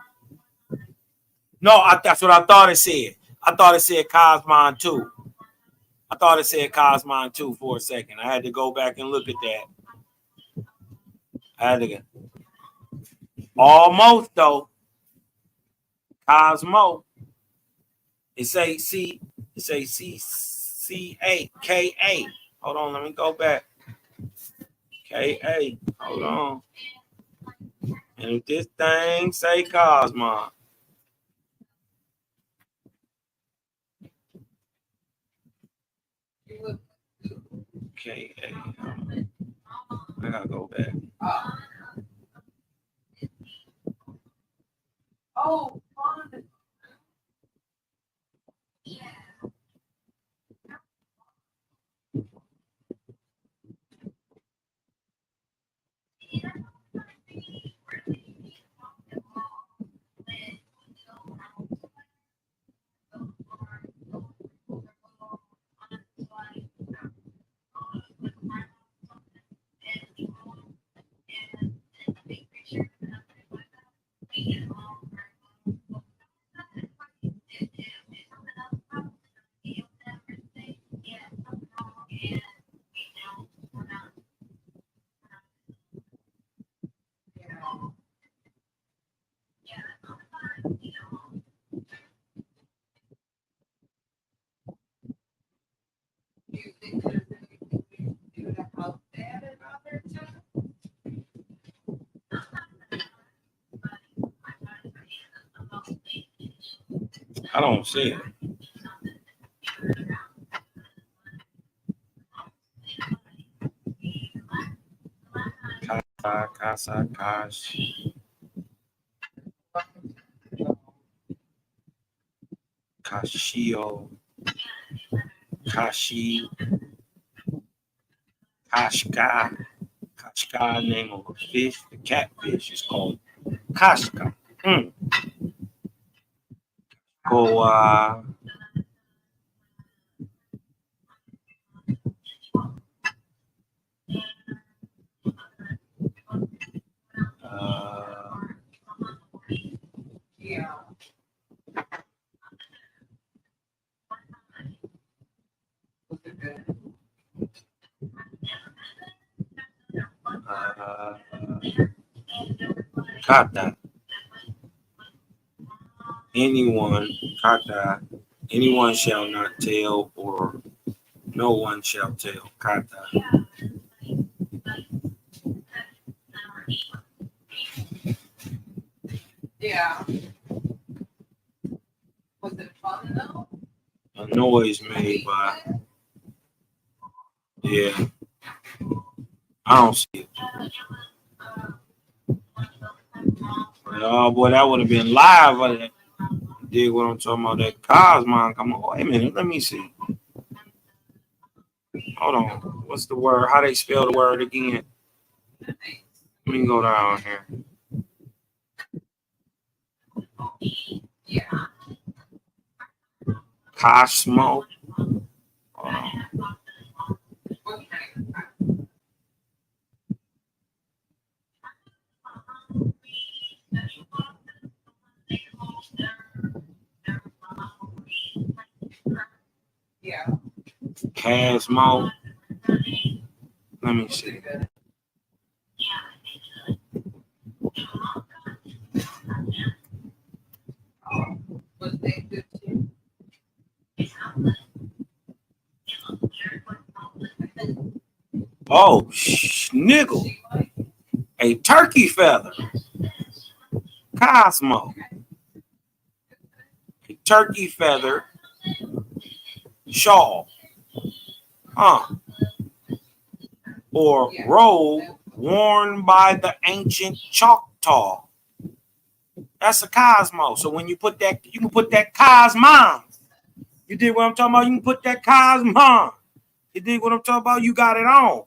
no, that's what I thought it said. I thought it said Cosmine too. I thought it said Cosmine too for a second. I had to go back and look at that. I had to get almost though. Cosmo. It say CCA. Hold on, let me go back. KA. Hold on. And if this thing say Cosmo. KA. I gotta go back. Oh, fun. I don't see it. Casa, Kashio, Kashi, Kashka. Kashka, name of a fish. The catfish is called Kashka. Goa. Kata. Anyone, kata. Anyone shall not tell, or no one shall tell. Kata. Yeah. Was it fun though? A noise made by. Yeah. I don't see it. Oh boy, that would have been live. You dig what I'm talking about? That Cosmon. Come on, wait a minute. Let me see. Hold on. What's the word? How they spell the word again? Let me go down here. Yeah. Cosmo. Hold on. Yeah. Cosmo. Let me see. Was they good too? Oh, niggle. A turkey feather. Cosmo. A turkey feather shawl. Or robe worn by the ancient Choctaw. That's a Cosmo. So when you put that, you can put that Cosmon. You did what I'm talking about? You can put that Cosmon. You did what I'm talking about? You got it on.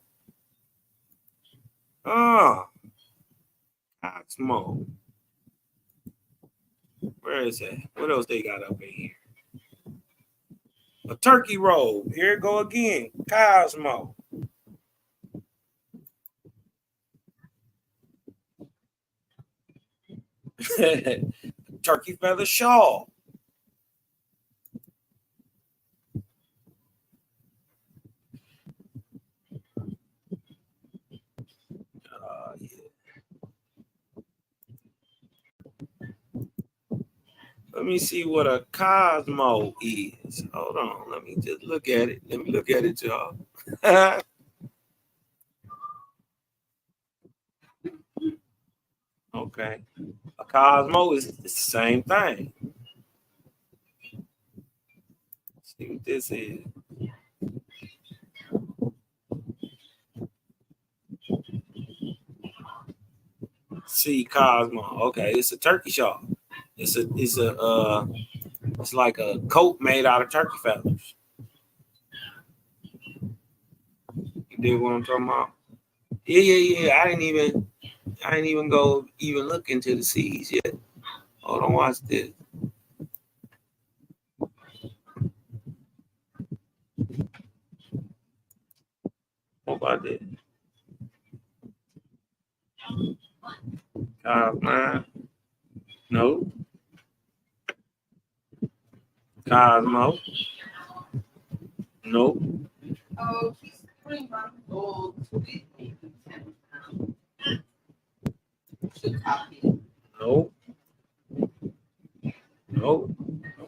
Cosmo. Where is that? What else they got up in here? A turkey robe. Here it go again. Cosmo. Turkey feather shawl. Yeah. Let me see what a Cosmo is. Hold on. Let me just look at it. Let me look at it, y'all. Okay. A Cosmo is the same thing. Let's see what this is. See Cosmo. Okay, it's a turkey shawl. It's like a coat made out of turkey feathers. You dig what I'm talking about? Yeah. I didn't even go look into the seeds yet. Hold on, watch this. What about this? Cosmo. No. Cosmo. Nope. Oh, she's 21 old. Should copy it. Nope. Nope.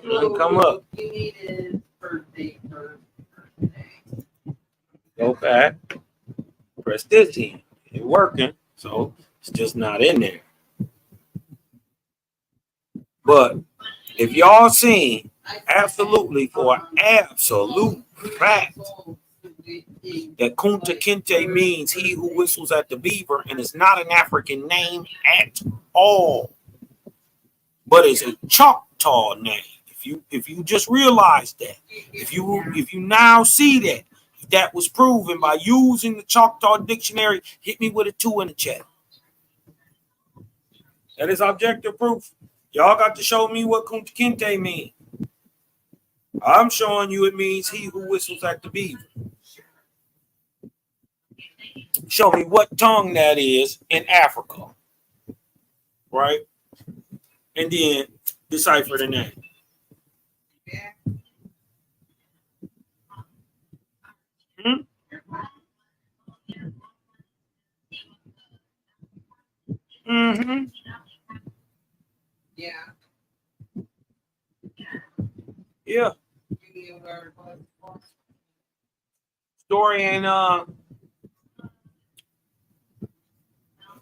Doesn't come up. You needed birthday. Go back. Press this in. It's working, so it's just not in there. But if y'all seen absolutely for absolute fact that Kunta Kinte means he who whistles at the beaver, and it's not an African name at all, but it's a Choctaw name. If you just realize that, if you now see that, if that was proven by using the Choctaw dictionary, hit me with a 2 in the chat. That is objective proof. Y'all got to show me what Kunta Kinte means. I'm showing you it means he who whistles at the beaver. Show me what tongue that is in Africa. Right? And then decipher the name. Mm-hmm. Yeah. Yeah. You knew where it was before.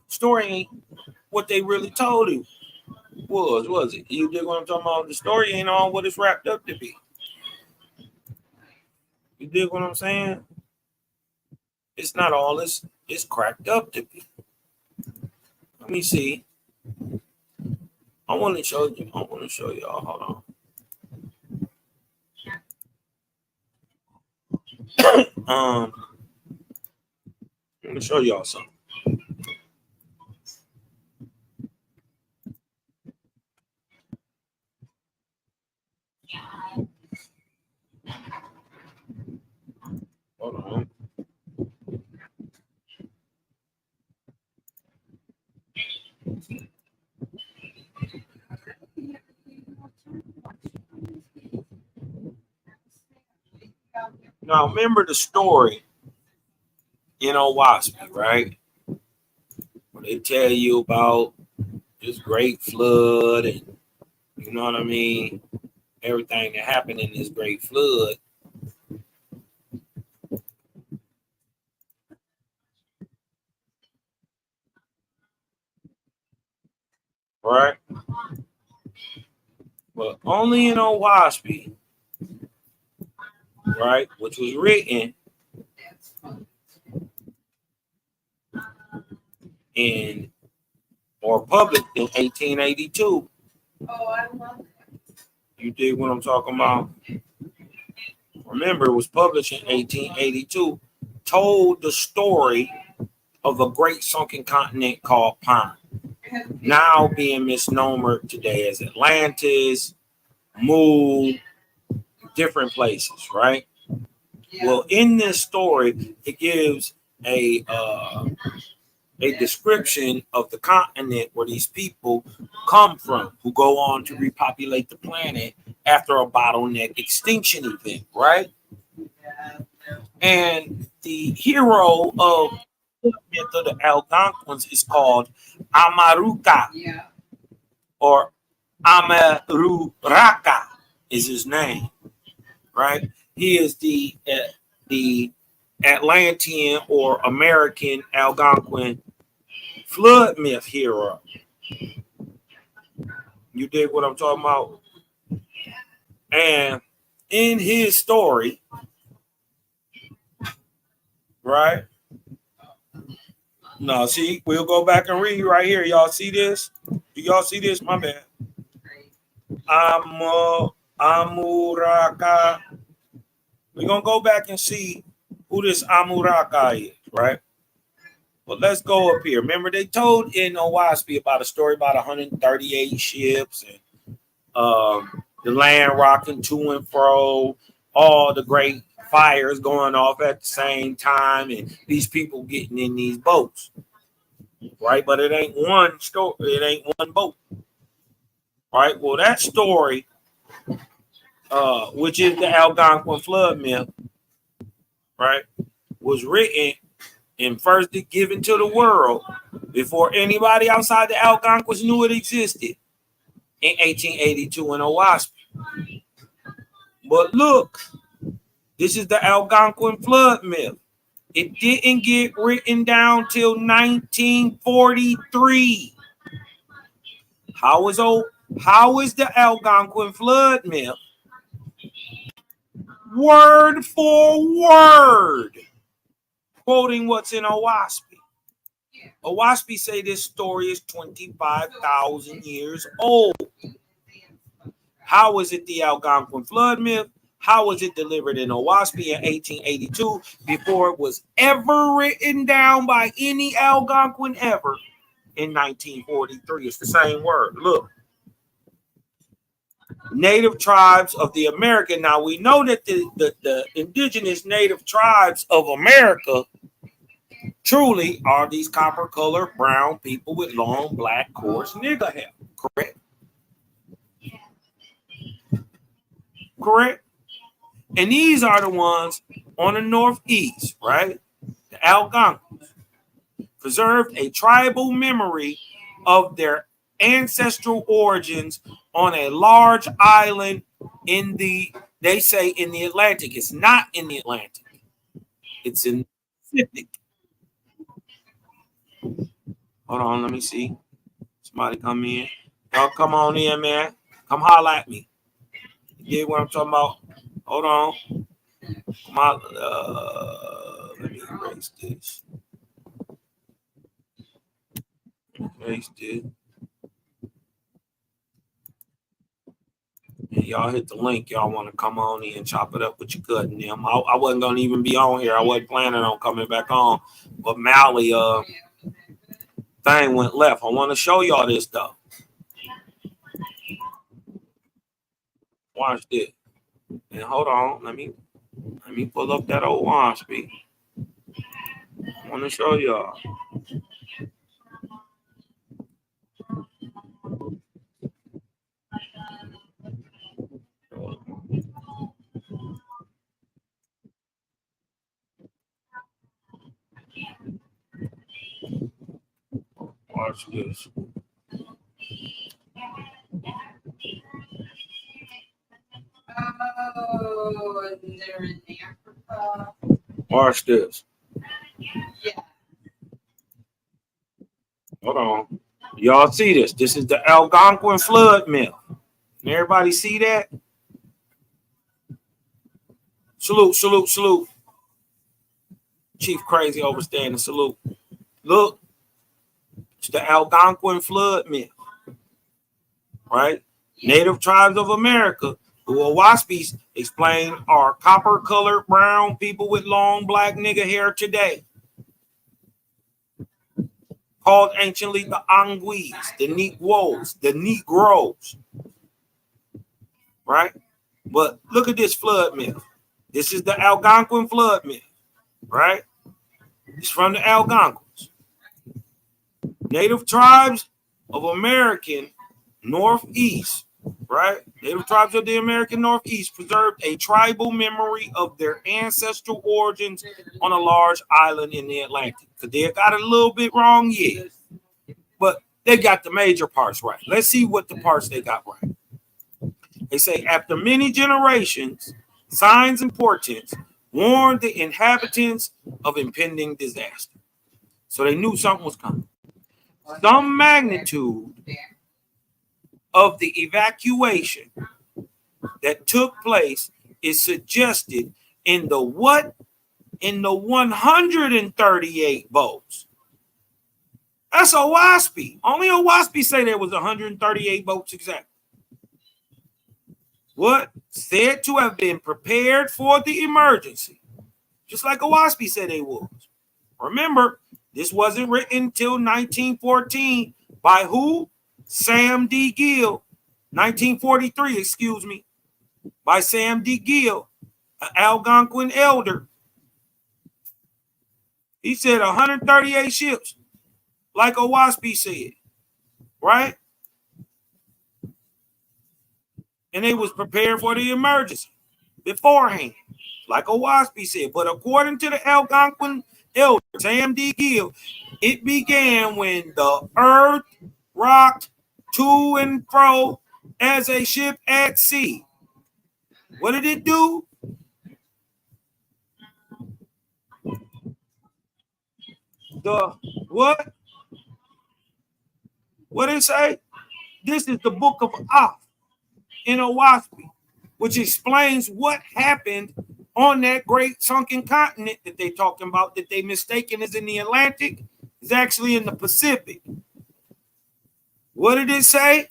Story ain't what they really told you was it? You dig what I'm talking about? The story ain't all what it's wrapped up to be. You dig what I'm saying? It's not all it's cracked up to be. Let me see. I want to show you. I want to show y'all. Hold on. Let me show y'all something. Hold on. Now remember the story in Owaski, right? Where they tell you about this great flood and you know what I mean? Everything that happened in this great flood. Right? But only in Owaski, right? Which was written in or published in 1882. Oh, I love that. You dig what I'm talking about? Remember, it was published in 1882, told the story of a great sunken continent called Pine, now being misnomered today as Atlantis, Mu, different places, right? Yeah. Well, in this story, it gives a description of the continent where these people come from, who go on to repopulate the planet after a bottleneck extinction event, right? And the hero of the myth of the Algonquins is called Amaruka, Yeah. or Amaruraka is his name, right? He is the Atlantean or American Algonquin flood myth hero. You dig what I'm talking about? And in his story, right? No, see, we'll go back and read right here. Y'all see this? Do y'all see this? My bad. Amuraka. We're going to go back and see who this Amuraka is, right? But let's go up here. Remember, they told in Owaski about a story about 138 ships and the land rocking to and fro, all the great fires going off at the same time, and these people getting in these boats, right? But it ain't one story. It ain't one boat, right? Well, that story, which is the Algonquin flood myth, right, was written and first given to the world before anybody outside the Algonquins knew it existed in 1882 in Owaski. But look, this is the Algonquin flood myth. It didn't get written down till 1943. How is the Algonquin flood myth word for word quoting what's in Owaski? Owaski say this story is 25,000 years old. How is it the Algonquin flood myth? How was it delivered in Owaski in 1882 before it was ever written down by any Algonquin ever in 1943? It's the same word. Look. Native tribes of the American. Now we know that the indigenous native tribes of America truly are these copper colored brown people with long black coarse nigger hair. Correct? Correct? And these are the ones on the northeast, right? The Algonquins preserved a tribal memory of their ancestral origins on a large island in they say in the Atlantic. It's not in the Atlantic. It's in the Pacific. Hold on, let me see. Somebody come in. Y'all come on in, man. Come holler at me. You get what I'm talking about? Hold on. Come on. Let me erase this. Erase this. And y'all hit the link. Y'all want to come on in and chop it up with your gut and them. I wasn't gonna even be on here. I wasn't planning on coming back on. But Mally thing went left. I want to show y'all this though. Watch this. And hold on. Let me pull up that old Waspy. I want to show y'all. Watch this. Oh, they're in Africa. Watch this. Yeah. Hold on. Y'all see this? This is the Algonquin flood myth. Can everybody see that? Salute, salute, salute. Chief Crazy Overstanding, salute. Look, it's the Algonquin flood myth, right? Native tribes of America, the Waspies, explain are copper-colored brown people with long black nigger hair today. Called anciently the Anguis, the Negroes, right? But look at this flood myth. This is the Algonquin flood myth, right? It's from the Algonquins. Native tribes of American Northeast, right? Native tribes of the American Northeast preserved a tribal memory of their ancestral origins on a large island in the Atlantic. Because they got it a little bit wrong, yeah. But they got the major parts right. Let's see what the parts they got right. They say, after many generations, signs and portents warned the inhabitants of impending disaster. So they knew something was coming. Some magnitude of the evacuation that took place is suggested in the what? In the 138 boats. That's a Waspy. Only a Waspy say there was 138 boats exactly. What? Said to have been prepared for the emergency. Just like a Waspy said they was. Remember, this wasn't written until 1914 by who? Sam D. Gill. 1943, excuse me. By Sam D. Gill, an Algonquin elder. He said 138 ships, like a Waspy said, right? And they was prepared for the emergency beforehand, like a Waspy said. But according to the Algonquin elder, Sam D. Gill, it began when the earth rocked to and fro as a ship at sea. What did it do? The what? What did it say? This is the book of Af in Owaspy, which explains what happened on that great sunken continent that they talking about, that they mistaken is in the Atlantic, is actually in the Pacific. What did it say?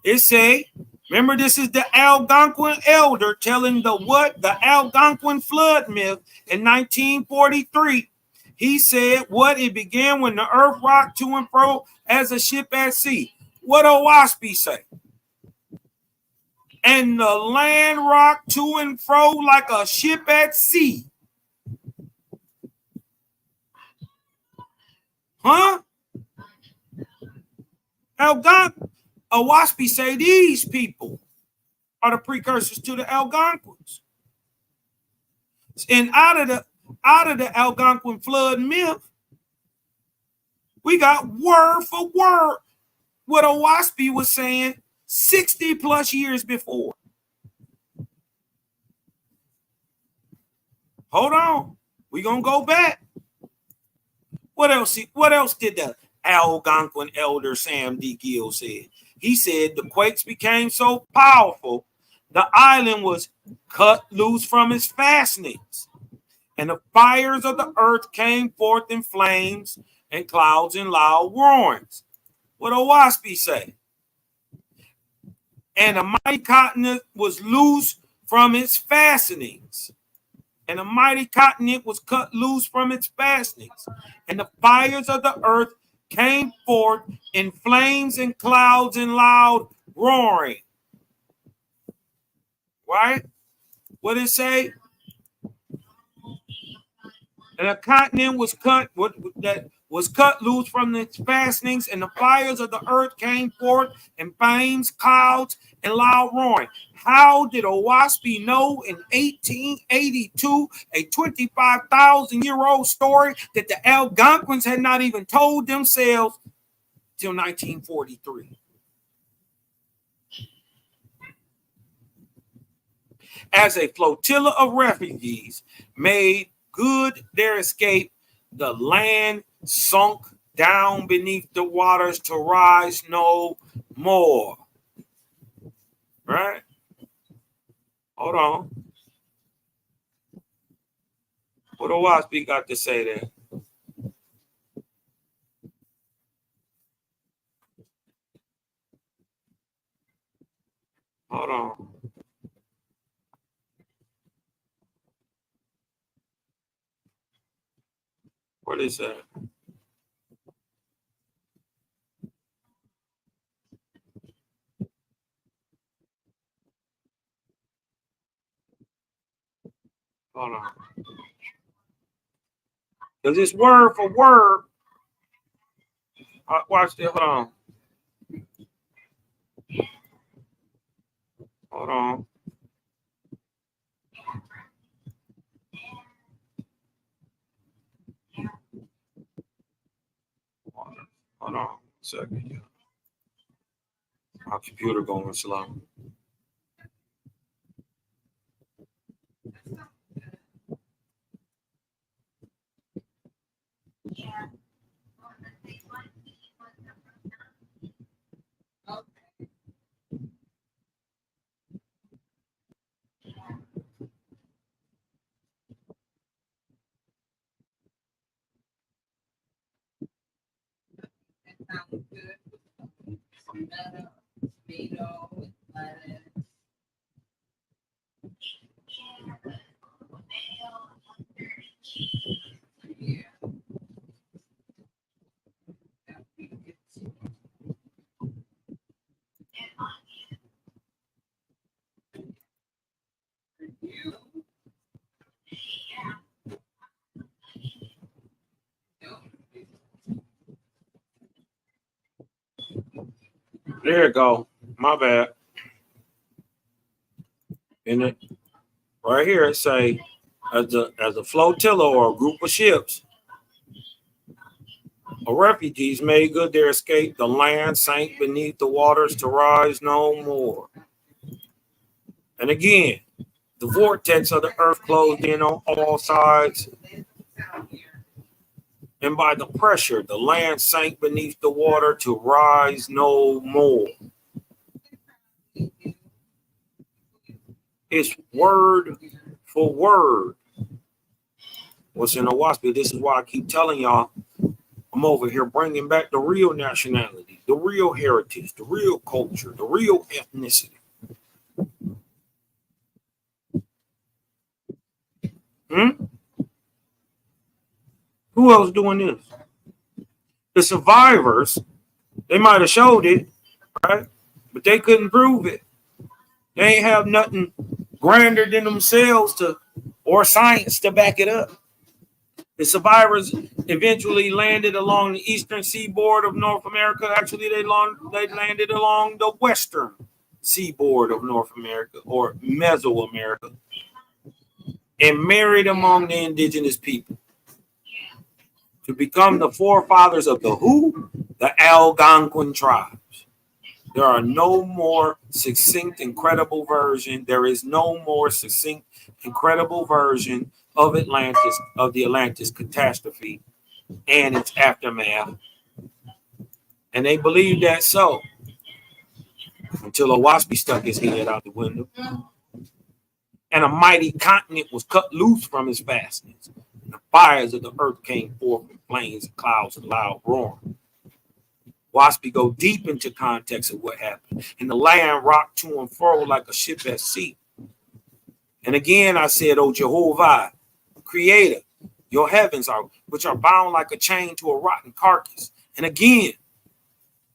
It say, remember, this is the Algonquin elder telling the what? The Algonquin flood myth in 1943. He said what? It began when the earth rocked to and fro as a ship at sea. What Owaspy say? And the land rocked to and fro like a ship at sea. Huh? Owaspy say these people are the precursors to the Algonquins. And out of the Algonquin flood myth, We got word for word what Owaspy was saying 60 plus years before. Hold on. We're going to go back. What else did the Algonquin elder Sam D. Gill said? He said the quakes became so powerful, the island was cut loose from its fastenings, and the fires of the earth came forth in flames and clouds and loud roarings. What Owaspy say? And the mighty continent was loose from its fastenings. And the mighty continent was cut loose from its fastenings. And the fires of the earth came forth in flames and clouds and loud roaring. Right? What did it say? And the continent was cut loose from its fastenings, and the fires of the earth came forth in flames, clouds, and loud roaring. How did Owaspy know in 1882, a 25,000-year-old story that the Algonquins had not even told themselves till 1943? As a flotilla of refugees made good their escape, the land sunk down beneath the waters to rise no more. Right? Hold on. What do Owaspy got to say there? Hold on. What is that? Hold on. Because it's word for word. Watch this. Hold on. Hold on. Hold on a second. My computer going slow. Sounds good. Tomato, lettuce. Yeah. There you go. My bad. And it right here it say as a flotilla or a group of ships of refugees made good their escape, the land sank beneath the waters to rise no more. And again, the vortex of the earth closed in on all sides, and by the pressure, the land sank beneath the water to rise no more. It's word for word what's in Owaspy. This is why I keep telling y'all I'm over here bringing back the real nationality, the real heritage, the real culture, the real ethnicity. Who else doing this? The survivors, they might have showed it, right? But they couldn't prove it. They ain't have nothing grander than themselves or science to back it up. The survivors eventually landed along the eastern seaboard of North America. Actually, they landed along the western seaboard of North America or Mesoamerica and married among the indigenous people. to become the forefathers of the who? The Algonquin tribes. There are no more succinct, incredible version. There is no more succinct, incredible version of Atlantis, of the Atlantis catastrophe and its aftermath. And they believe that so until a wasp stuck his head out the window and a mighty continent was cut loose from his fastenings. And the fires of the earth came forth in flames and clouds and loud roaring. Waspy go deep into context of what happened. And the land rocked to and fro like a ship at sea. And again I said, O Jehovah, Creator, your heavens are, which are bound like a chain to a rotten carcass. And again,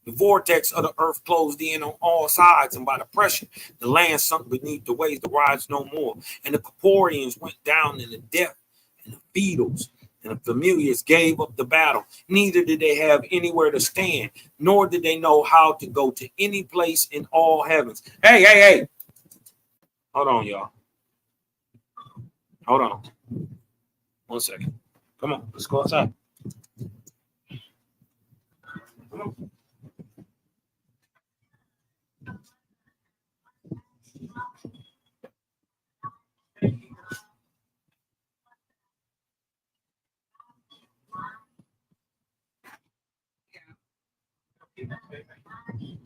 the vortex of the earth closed in on all sides, and by the pressure, the land sunk beneath the waves to rise no more. And the Corporians went down in the depth, and the beetles and the familiars gave up the battle. Neither did they have anywhere to stand, nor did they know how to go to any place in all heavens. Hey. Hold on, y'all. Hold on. 1 second. Come on, let's go outside. Come on.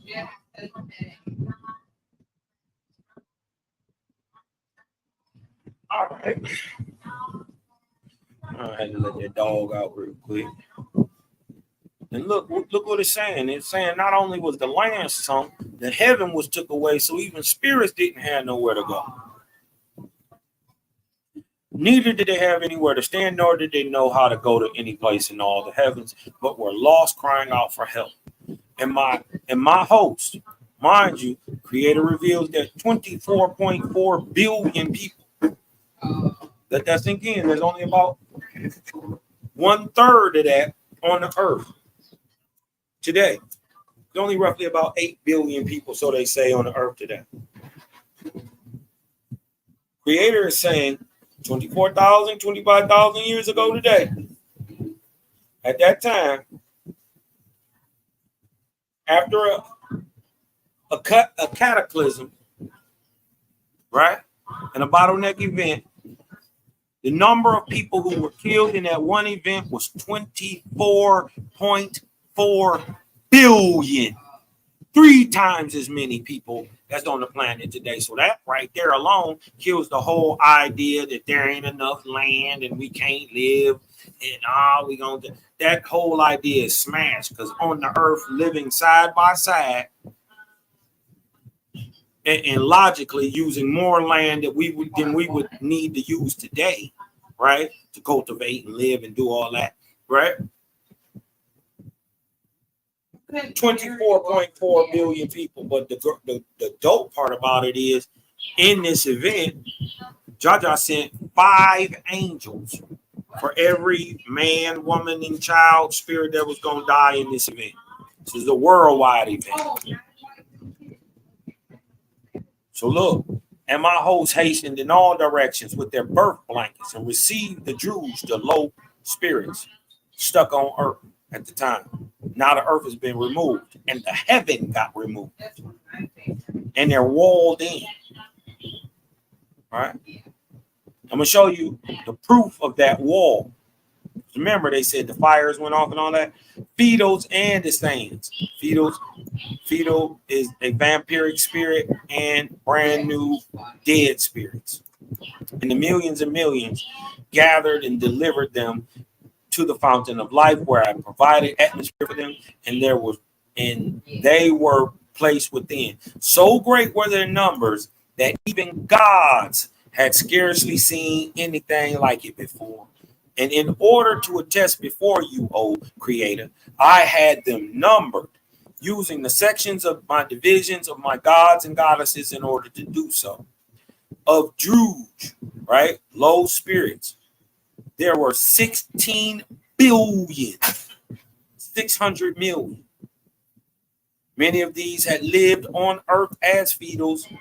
Yeah. All right. I had to let that dog out real quick. And look what it's saying. It's saying not only was the land sunk, the heaven was took away, so even spirits didn't have nowhere to go. Neither did they have anywhere to stand, nor did they know how to go to any place in all the heavens, but were lost, crying out for help. And my host, mind you, Creator reveals that 24.4 billion people. Let that sink in. There's only about 1/3 of that on the earth today. There's only roughly about 8 billion people, so they say, on the earth today. Creator is saying 24,000, 25,000 years ago today, at that time, after a cataclysm, right, and a bottleneck event, the number of people who were killed in that one event was 24.4 billion. 3 times as many people that's on the planet today. So that right there alone kills the whole idea that there ain't enough land and we can't live and we gonna do. That whole idea is smashed, because on the earth, living side by side and logically using more land than we would need to use today, right, to cultivate and live and do all that, right? 24.4 billion people. But the dope part about it is, in this event, Jaja sent 5 angels for every man, woman, and child spirit that was going to die in this event. This is a worldwide event. So look, and my hosts hastened in all directions with their birth blankets and received the Jews, the low spirits stuck on earth at the time. Now the earth has been removed and the heaven got removed. And they're walled in. All right. I'm going to show you the proof of that wall. Remember, they said the fires went off and all that. Fetals and the saints. Fetal is a vampiric spirit and brand new dead spirits. And the millions and millions gathered and delivered them to the fountain of life, where I provided atmosphere for them, and they were placed within. So great were their numbers that even gods had scarcely seen anything like it before. And in order to attest before you, O Creator, I had them numbered, using the sections of my divisions of my gods and goddesses in order to do so. Of Druge, right, low spirits, there were 16 billion, 600 million. Many of these had lived on earth as fetals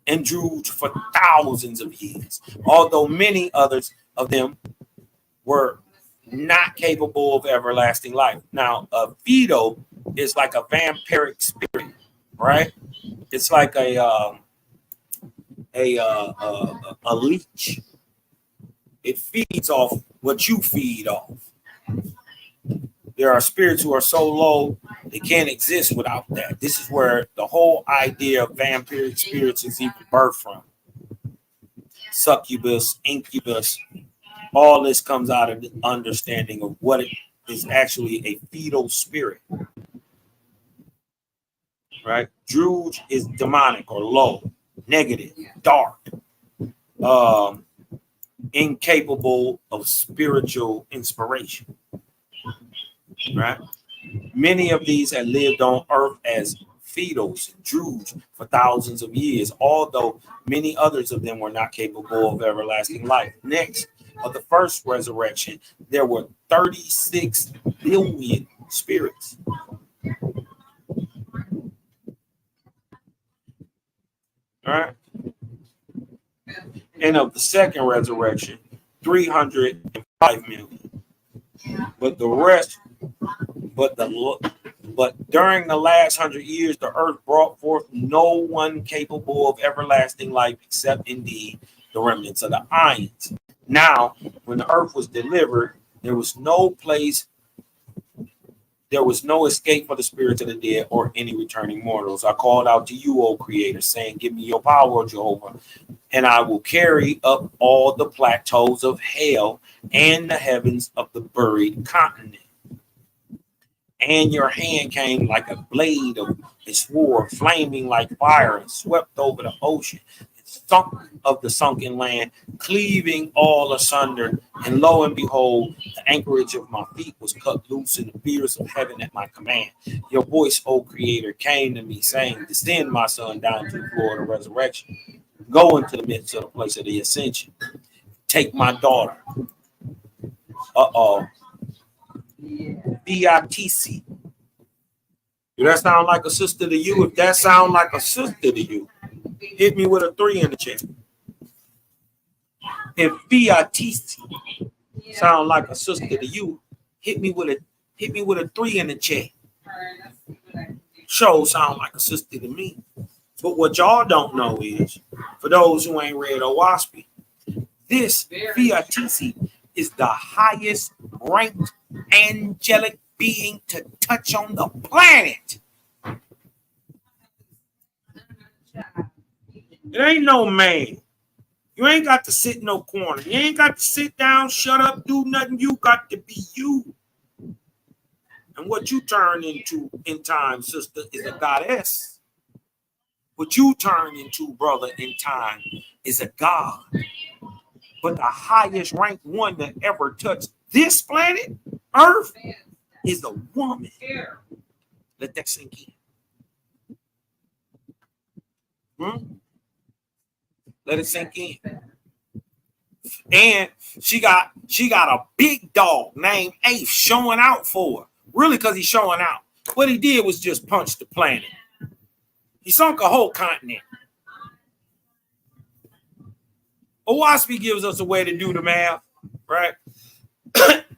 and Druge for thousands of years, although many others of them were not capable of everlasting life. Now, a fetal is like a vampiric spirit, right? It's like a leech. It feeds off what you feed off. There are spirits who are so low they can't exist without that. This is where the whole idea of vampiric spirits is even birthed from. Succubus, incubus, all this comes out of the understanding of what it is actually a fetal spirit, right? Druge is demonic or low, negative, dark, um, incapable of spiritual inspiration, right? Many of these have lived on earth as fetals and Druge for thousands of years, although many others of them were not capable of everlasting life. Next, of the first resurrection, there were 36 billion spirits. All right. And of the second resurrection, 305 million. But the rest, but the but during the last 100 years, the earth brought forth no one capable of everlasting life, except indeed the remnants of the ions. Now, when the earth was delivered, there was no place, there was no escape for the spirits of the dead or any returning mortals. I called out to you, O Creator, saying, give me your power, Jehovah, and I will carry up all the plateaus of hell and the heavens of the buried continent. And your hand came like a blade of a sword, flaming like fire, and swept over the ocean, and sunk of the sunken land, cleaving all asunder. And lo and behold, the anchorage of my feet was cut loose in the fears of heaven at my command. Your voice, O Creator, came to me, saying, descend, my son, down to the floor of the resurrection. Go into the midst of the place of the ascension. Take my daughter. BITC. Do that sound like a sister to you? If that sound like a sister to you, hit me with a 3 in the chat. If BITC sound like a sister to you, hit me with a 3 in the chat. Show sound like a sister to me. But what y'all don't know is, for those who ain't read OWASP, this BITC is the highest ranked angelic being to touch on the planet. It ain't no man. You ain't got to sit in no corner. You ain't got to sit down, shut up, do nothing. You got to be you. And what you turn into in time, sister, is a goddess. What you turn into, brother, in time is a god. But the highest ranked one that ever touched this planet, Earth, is a woman. Let that sink in. Let it sink in. And she got a big dog named Ace showing out for her. Really, because he's showing out. What he did was just punch the planet. He sunk a whole continent. OWASP gives us a way to do the math, right?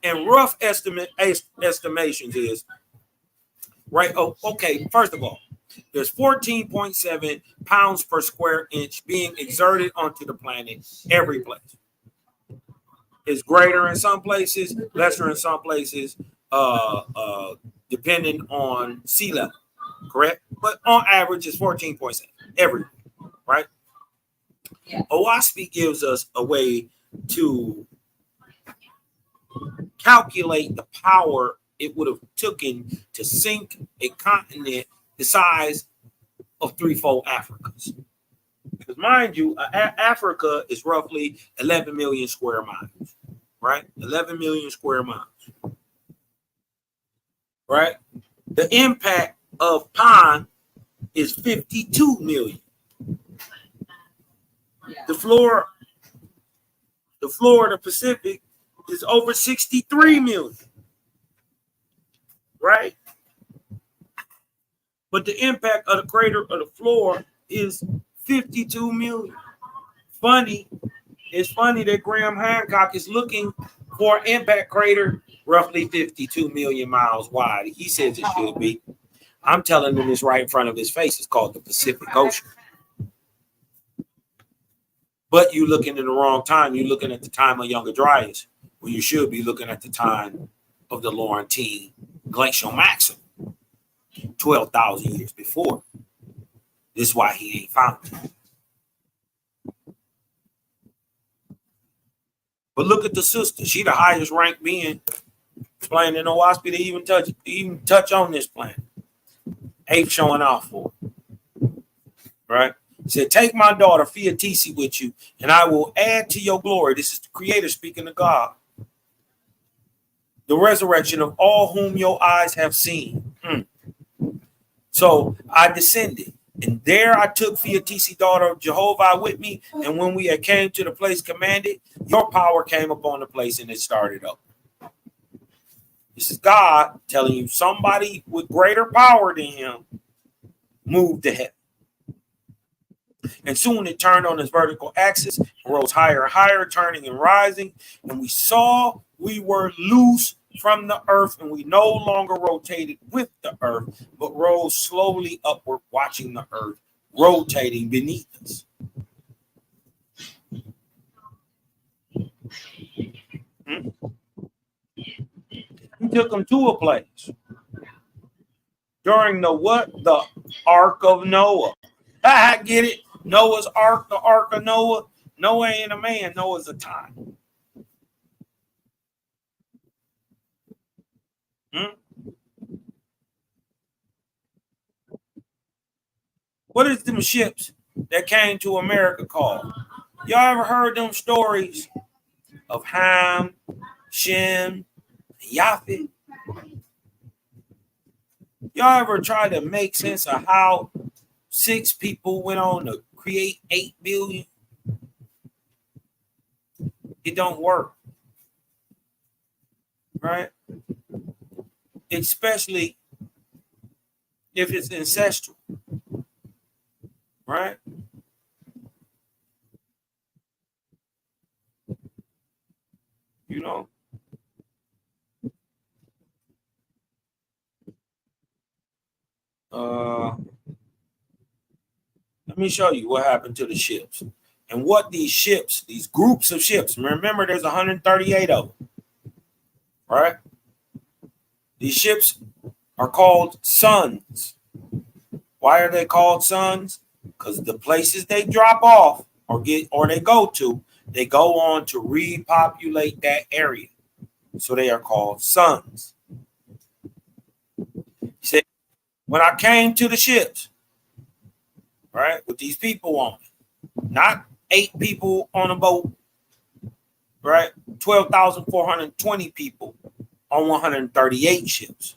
And rough estimations is, right? Oh, okay, first of all, there's 14.7 pounds per square inch being exerted onto the planet every place. It's greater in some places, lesser in some places, depending on sea level, correct? But on average, it's 14.7 everywhere, right? Yeah. OWASP gives us a way to calculate the power it would have taken to sink a continent the size of 3-4 Africas. Because mind you, Africa is roughly 11 million square miles, right? 11 million square miles, right? The impact of pond is 52 million. The floor of the Pacific is over 63 million, right? But the impact of the crater of the floor is 52 million. It's funny that Graham Hancock is looking For an impact crater, roughly 52 million miles wide. He says it should be. I'm telling him it's right in front of his face. It's called the Pacific Ocean. But you're looking in the wrong time. You're looking at the time of Younger Dryas, when you should be looking at the time of the Laurentine glacial maximum, 12,000 years before. This is why he ain't found it. But look at the sister. She the highest ranked being planet in Owaspy to even touch on this planet. 8th showing off for it. Right? He said, take my daughter Fiatisi with you, and I will add to your glory. This is the creator speaking to God. The resurrection of all whom your eyes have seen. So I descended, and there I took Fiatisi, daughter of Jehovah, with me. And when we had came to the place commanded, your power came upon the place, and it started up. This is God telling you somebody with greater power than him moved to heaven. And soon it turned on its vertical axis, rose higher and higher, turning and rising. And we saw we were loose from the earth, and we no longer rotated with the earth, but rose slowly upward, watching the earth rotating beneath us. He took them to a place during the what? The Ark of Noah. I get it. Noah's Ark, the Ark of Noah. Noah ain't a man. Noah's a time. What is them ships that came to America called? Y'all ever heard them stories of Ham, Shem, Yafet? Y'all ever try to make sense of how 6 people went on to create 8 billion? It don't work. Right? Especially if it's ancestral. Right? You know? Let me show you what happened to the ships and what these ships, these groups of ships, remember there's 138 of them, right? These ships are called suns. Why are they called suns? Because the places they drop off or they go to, they go on to repopulate that area. So they are called suns. He said, when I came to the ships, right, with these people on it, not 8 people on a boat, right? 12,420 people on 138 ships.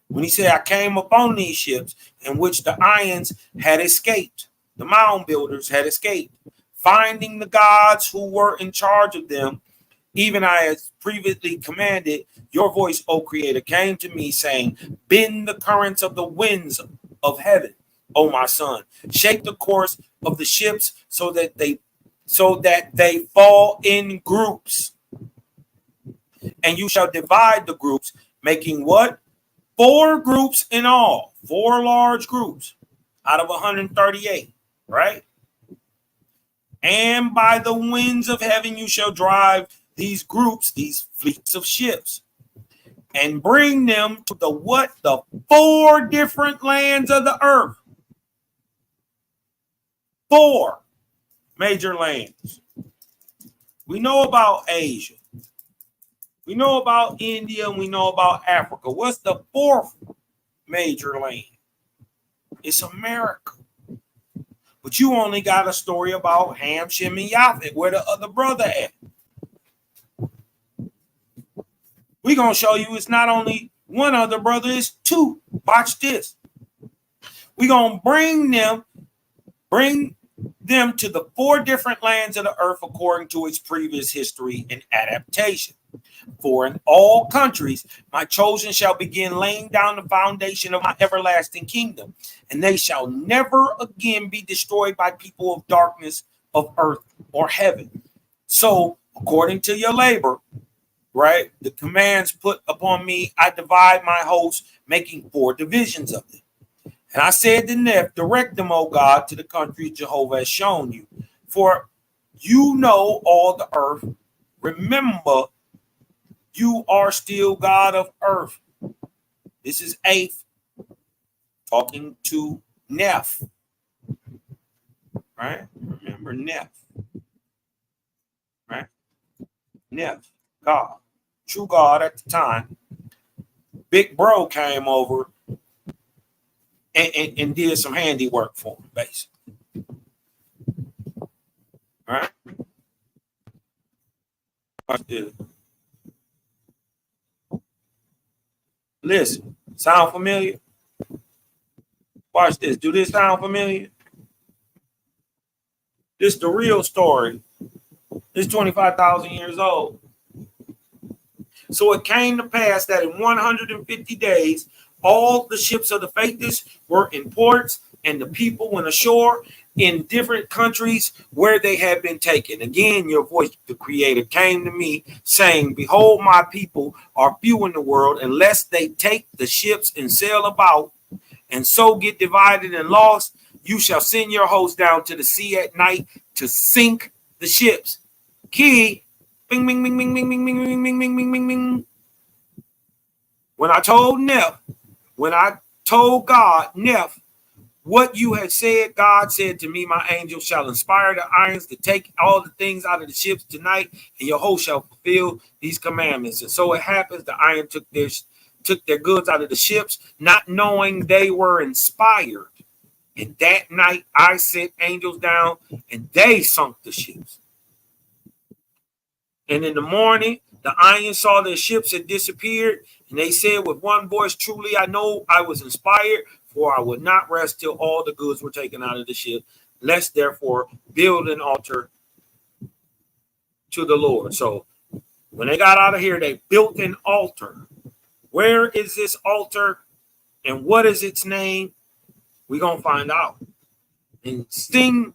When he said, I came upon these ships in which the Ions had escaped, the mound builders had escaped, finding the gods who were in charge of them, even I as previously commanded, your voice, O Creator, came to me saying, bend the currents of the winds of heaven, O my son. Shape the course of the ships so that they fall in groups. And you shall divide the groups, making what? 4 groups in all, 4 large groups out of 138, right? And by the winds of heaven you shall drive these groups, these fleets of ships, and bring them to the what? The 4 different lands of the earth. 4 major lands. We know about Asia. We know about India, and we know about Africa. What's the 4th major land? It's America. But you only got a story about Ham, Shem, and Yafet. Where the other brother at? We're going to show you it's not only one other brother, it's 2. Watch this. We're going to bring them to the 4 different lands of the earth according to its previous history and adaptation. For in all countries, my chosen shall begin laying down the foundation of my everlasting kingdom, and they shall never again be destroyed by people of darkness of earth or heaven. So according to your labor, right? The commands put upon me, I divide my host, making 4 divisions of it. And I said to Neph, direct them, O God, to the country Jehovah has shown you. For you know all the earth. Remember, you are still God of earth. This is Eighth talking to Neph, right? Remember Neph, right? Neph, God, true God at the time. Big Bro came over and did some handiwork for him, basically. All right. Watch this. Listen, sound familiar? Watch this. Do this sound familiar? This is the real story. It's 25,000 years old. So it came to pass that in 150 days, all the ships of the faithless were in ports, and the people went ashore in different countries where they had been taken. Again, your voice, the Creator, came to me, saying, behold, my people are few in the world, unless they take the ships and sail about, and so get divided and lost. You shall send your host down to the sea at night to sink the ships. Key, bing, bing, bing, bing, bing, bing, bing, bing, bing, bing, bing, bing, bing. When I told God, Neph, what you had said, God said to me, my angel shall inspire the irons to take all the things out of the ships tonight, and your host shall fulfill these commandments. And so it happens, the iron took their goods out of the ships, not knowing they were inspired. And that night I sent angels down, and they sunk the ships. And in the morning, the iron saw their ships had disappeared, and they said with one voice, truly I know I was inspired, for I would not rest till all the goods were taken out of the ship. Let's therefore build an altar to the Lord. So when they got out of here, they built an altar. Where is this altar, and what is its name? We're going to find out. And sing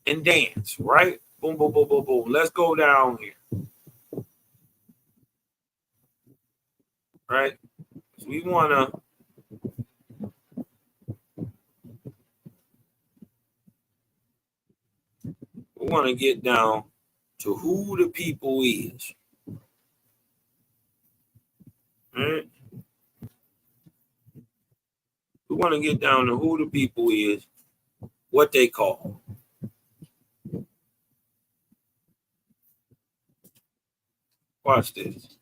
and dance, right? Boom, boom, boom, boom, boom. Let's go down here. Right? So we want to get down to who the people is. Right? We want to get down to who the people is, what they call. Watch this.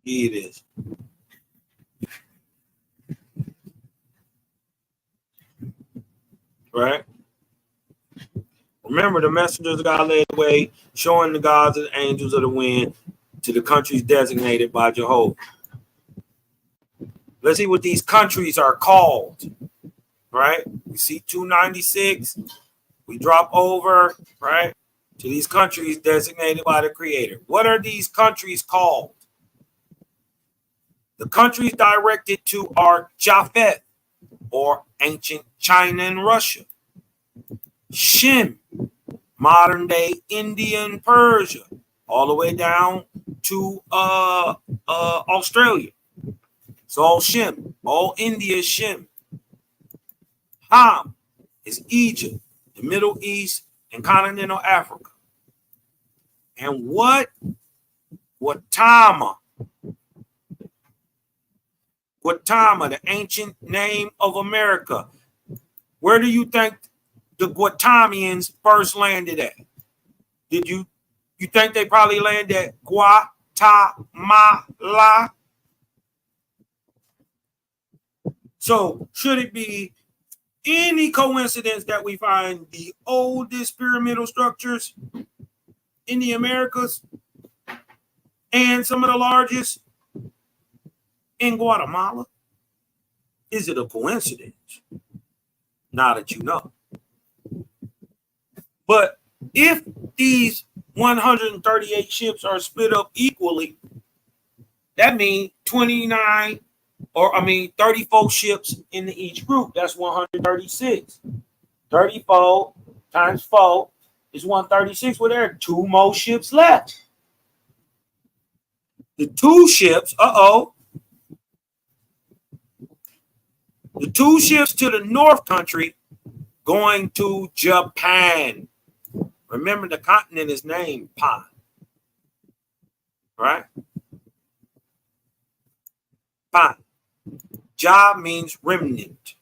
Here it is. Right? Remember, the messengers of God led the way, showing the gods and the angels of the wind to the countries designated by Jehovah. Let's see what these countries are called. Right? We see 296. We drop over, right, to these countries designated by the Creator. What are these countries called? The countries directed to are Japheth, or ancient China and Russia. Shem, modern day India and Persia, all the way down to Australia. It's all Shem. All India is Shem. Ham is Egypt, the Middle East, and continental Africa. And Gautama, the ancient name of America. Where do you think the Gautamians first landed at? You think they probably landed at Guatemala? So should it be any coincidence that we find the oldest pyramidal structures in the Americas and some of the largest in Guatemala? Is it a coincidence? Now that you know. But if these 138 ships are split up equally, that means 34 ships in each group. That's 136. 34 times 4 is 136. Well, there are 2 more ships left. The 2 ships, the 2 ships to the North Country going to Japan. Remember, the continent is named Pan. Right? Pan. Ja means remnant.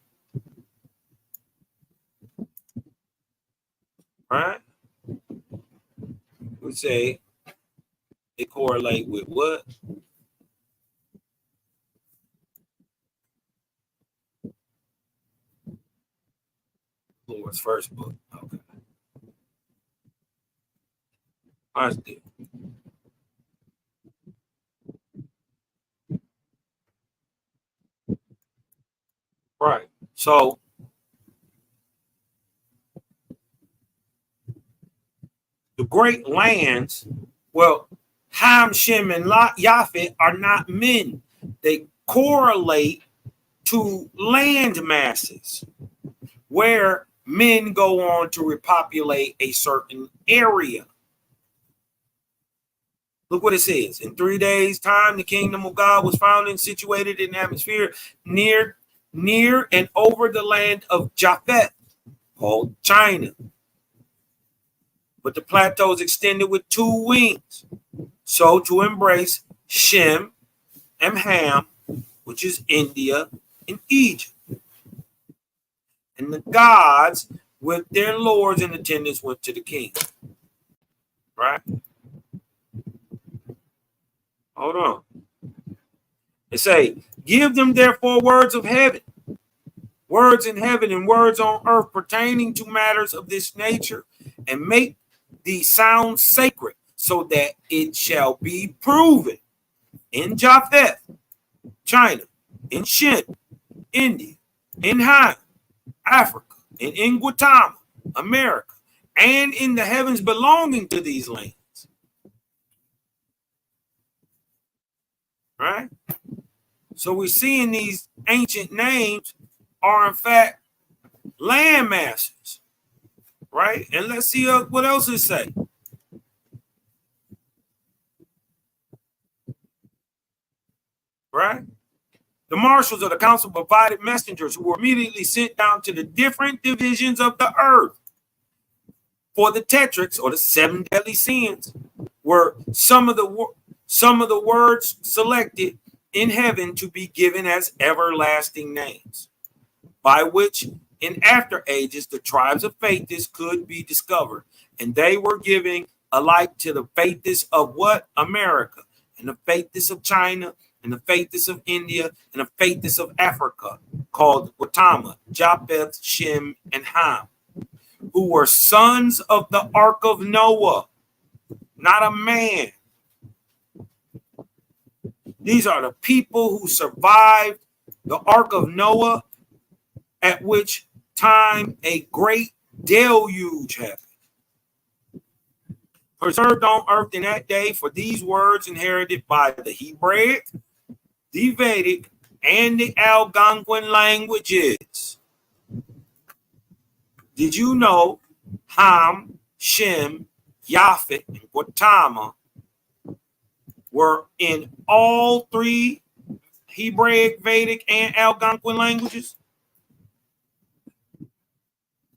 Right? We say they correlate with what? Lord's first book. Okay. That's good. Right. So the great lands, well, Ham, Shem, and Yafet are not men. They correlate to land masses where men go on to repopulate a certain area. Look what it says. In 3 days' time, the kingdom of God was found and situated in the atmosphere near and over the land of Japheth, called China. But the plateau is extended with 2 wings, so to embrace Shem and Ham, which is India and Egypt. And the gods with their lords and attendants went to the king. Right? Hold on. It say, give them therefore words of heaven, words in heaven and words on earth pertaining to matters of this nature, and make these sounds sacred, so that it shall be proven in Japheth, China, in Shin, India, in Ham, Africa, and in Gautama, America, and in the heavens belonging to these lands. Right? So we're seeing these ancient names are in fact land masses. Right? And let's see what else it say. Right? The marshals of the council provided messengers who were immediately sent down to the different divisions of the earth. For the tetrachs, or the 7 deadly sins, were some of the words selected in heaven to be given as everlasting names, by which in after ages the tribes of Faithists could be discovered, and they were giving alike to the Faithists of what? America, and the Faithists of China, and the Faithists of India, and the Faithists of Africa, called Gautama, Japheth, Shem, and Ham, who were sons of the ark of Noah, not a man. These are the people who survived the ark of Noah, at which time a great deluge happened. Preserved on earth in that day for these words inherited by the Hebraic, the Vedic, and the Algonquin languages. Did you know Ham, Shem, Yafet, and Gautama were in all 3 Hebraic, Vedic, and Algonquin languages?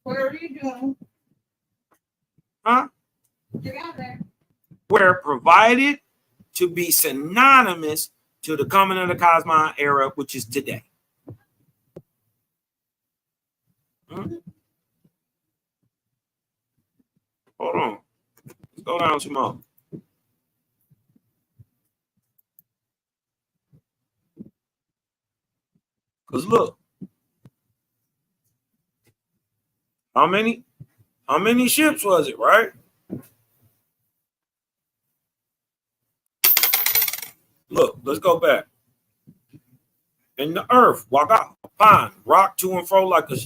What are you doing? Huh? Get out there. Were provided to be synonymous to the coming of the Cosmine era, which is today. Hold on. Let's go down some more. Because look, how many ships was it, right? Look, let's go back. And the earth, walk out upon, rock to and fro like a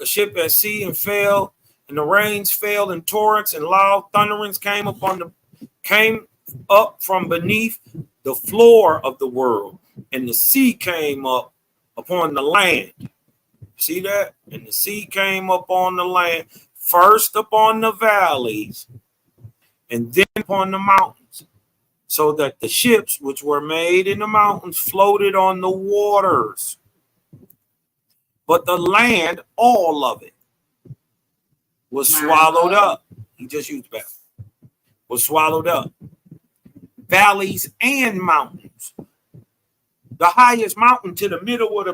ship at sea, and fell, and the rains fell in torrents, and loud thunderings came up from beneath the floor of the world, and the sea came up upon the land. See that? And the sea came up on the land, first upon the valleys, and then upon the mountains, so that the ships which were made in the mountains floated on the waters. But the land, all of it, was swallowed up. He just used that. Was swallowed up. Valleys and mountains. The highest mountain to the middle of the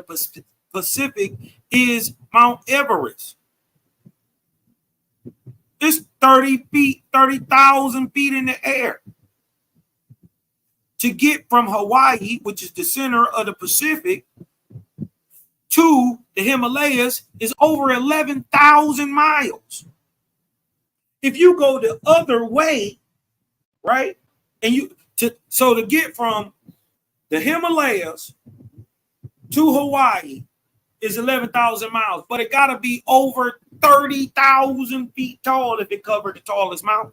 Pacific is Mount Everest. It's 30,000 feet in the air. To get from Hawaii, which is the center of the Pacific, to the Himalayas is over 11,000 miles. If you go the other way, right, and to get from the Himalayas to Hawaii is 11,000 miles, but it got to be over 30,000 feet tall if it covered the tallest mountain.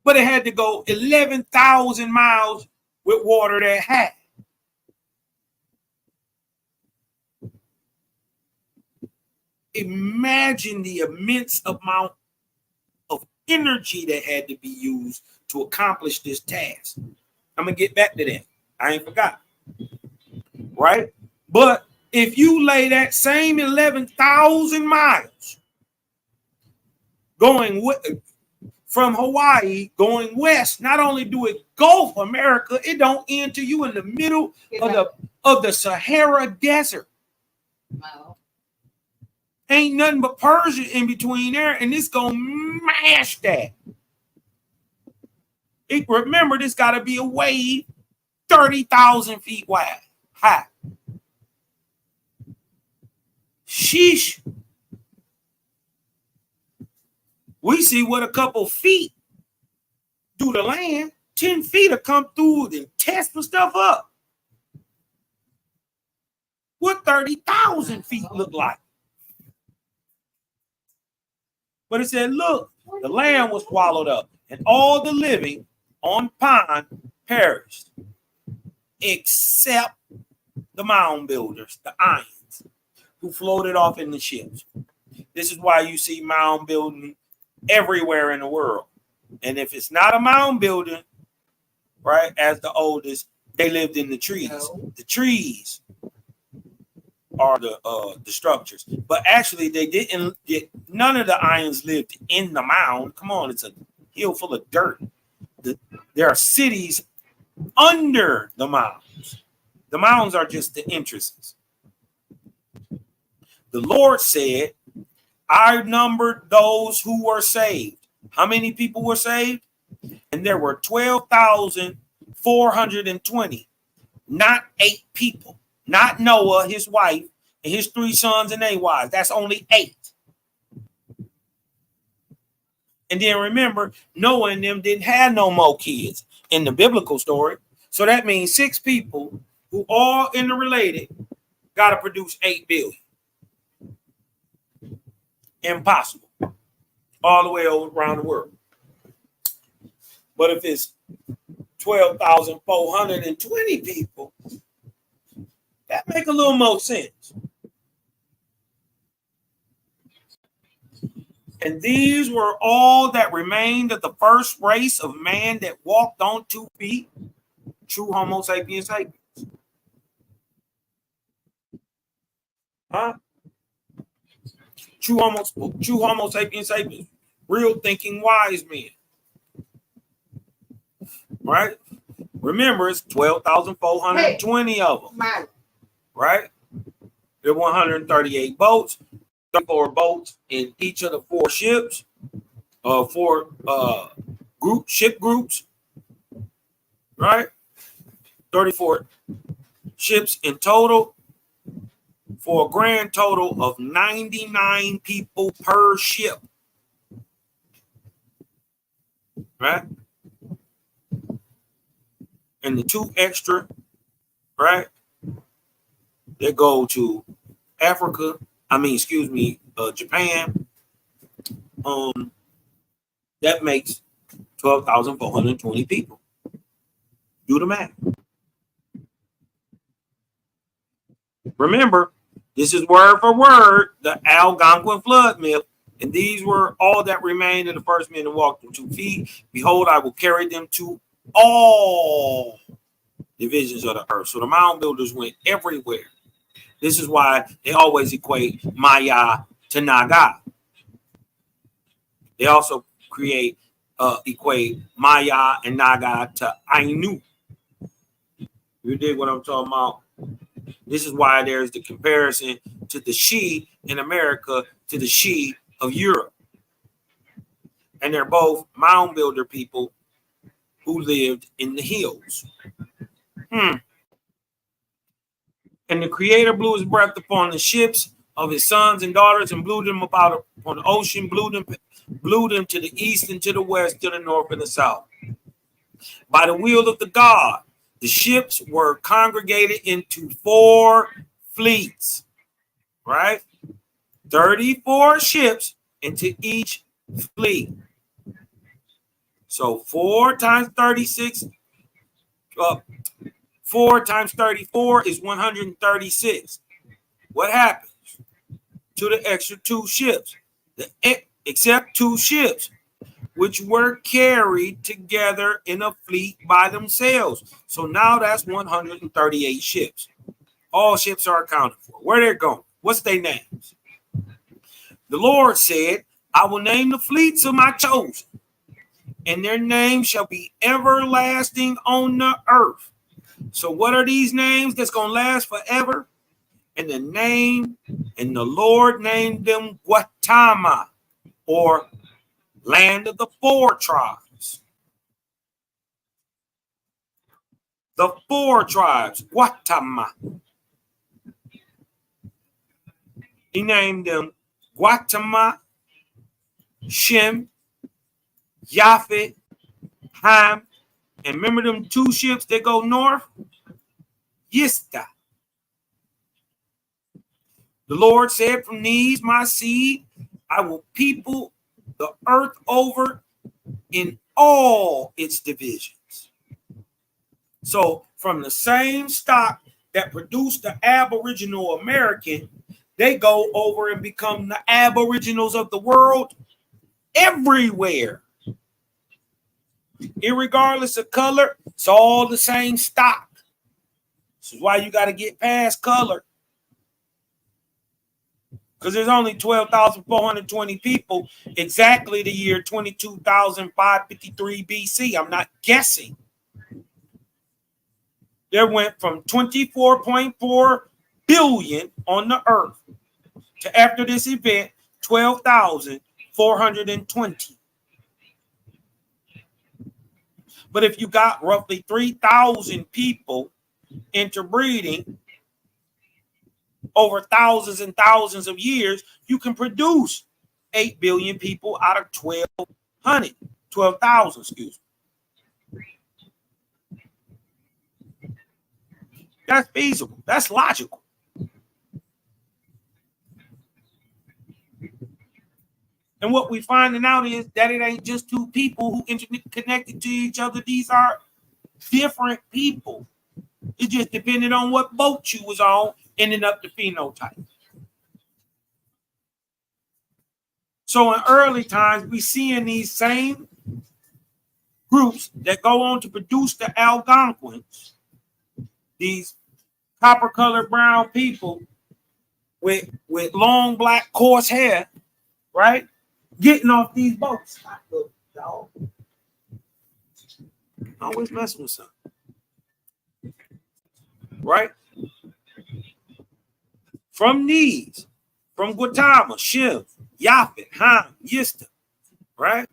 But it had to go 11,000 miles with water that had. Imagine the immense amount of energy that had to be used to accomplish this task. I'm going to get back to that. I ain't forgot. Right? But if you lay that same 11,000 miles going from Hawaii going west, not only do it Gulf America, it don't end to you in the middle of the Sahara Desert. Wow. Ain't nothing but Persia in between there, and it's gonna mash that. Remember, this got to be a wave 30,000 feet wide, high. Sheesh. We see what a couple feet do to land. 10 feet will come through and test the stuff up. What 30,000 feet look like? But it said, look, the land was swallowed up, and all the living on pond perished, except the mound builders, the Ions, who floated off in the ships. This is why you see mound building everywhere in the world. And if it's not a mound building, right, as the oldest, they lived in the trees. No. The trees are the structures. But actually, they didn't none of the Ions lived in the mound. Come on, it's a hill full of dirt. There are cities under the mounds. The mounds are just the entrances. The Lord said, I numbered those who were saved. How many people were saved? And there were 12,420. Not 8 people. Not Noah, his wife, and his 3 sons and 8 wives. That's only 8. And then remember, Noah and them didn't have no more kids in the biblical story. So that means 6 people who all interrelated got to produce 8 billion. Impossible. All the way around the world. But if it's 12,420 people, that make a little more sense. And these were all that remained of the first race of man that walked on 2 feet, true Homo sapiens sapiens. Huh? True Homo sapiens sapiens. Real thinking wise men. Right? Remember, it's 12,420 of them. Right? There are 138 boats. 34 boats in each of the 4 ships, 4 ship groups, right? 34 ships in total for a grand total of 99 people per ship, right? And the 2 extra, right? that go to Africa. Japan. That makes 12,420 people. Do the math. Remember, this is word for word the Algonquin flood myth, and these were all that remained of the first men to walk the 2 feet. Behold, I will carry them to all divisions of the earth. So the mound builders went everywhere. This is why they always equate Maya to Naga. They also equate Maya and Naga to Ainu. You dig what I'm talking about? This is why there's the comparison to the She in America to the She of Europe. And they're both mound builder people who lived in the hills. And the Creator blew his breath upon the ships of his sons and daughters and blew them about upon the ocean, blew them to the east and to the west, to the north and the south. By the will of the God, the ships were congregated into 4 fleets, right? 34 ships into each fleet. So 4 times 36, 4 times 34 is 136. What happens to the extra 2 ships? Except 2 ships, which were carried together in a fleet by themselves. So now that's 138 ships. All ships are accounted for. Where they're going? What's their names? The Lord said, I will name the fleets of my chosen, and their names shall be everlasting on the earth. So what are these names that's going to last forever? And the Lord named them Guatama, or land of the 4 tribes. The 4 tribes, Guatama. He named them Guatama, Shem, Japhet, Ham, and remember them 2 ships that go north? Yista. The Lord said, from these my seed, I will people the earth over in all its divisions. So from the same stock that produced the Aboriginal American, they go over and become the Aboriginals of the world everywhere. Irregardless of color, it's all the same stock. This is why you got to get past color. Because there's only 12,420 people, exactly the year 22,553 BC. I'm not guessing. There went from 24.4 billion on the earth to, after this event, 12,420. But if you got roughly 3,000 people interbreeding over thousands and thousands of years, you can produce 8 billion people out of 12,000, excuse me. That's feasible. That's logical. And what we're finding out is that it ain't just 2 people who interconnected to each other. These are different people. It just depended on what boat you was on, ending up the phenotype. So in early times, we seeing these same groups that go on to produce the Algonquins, these copper-colored brown people with long black coarse hair, right? Getting off these boats. Always messing with something. Right? From Gautama, Shem, Japhet, Ham, Yista, right?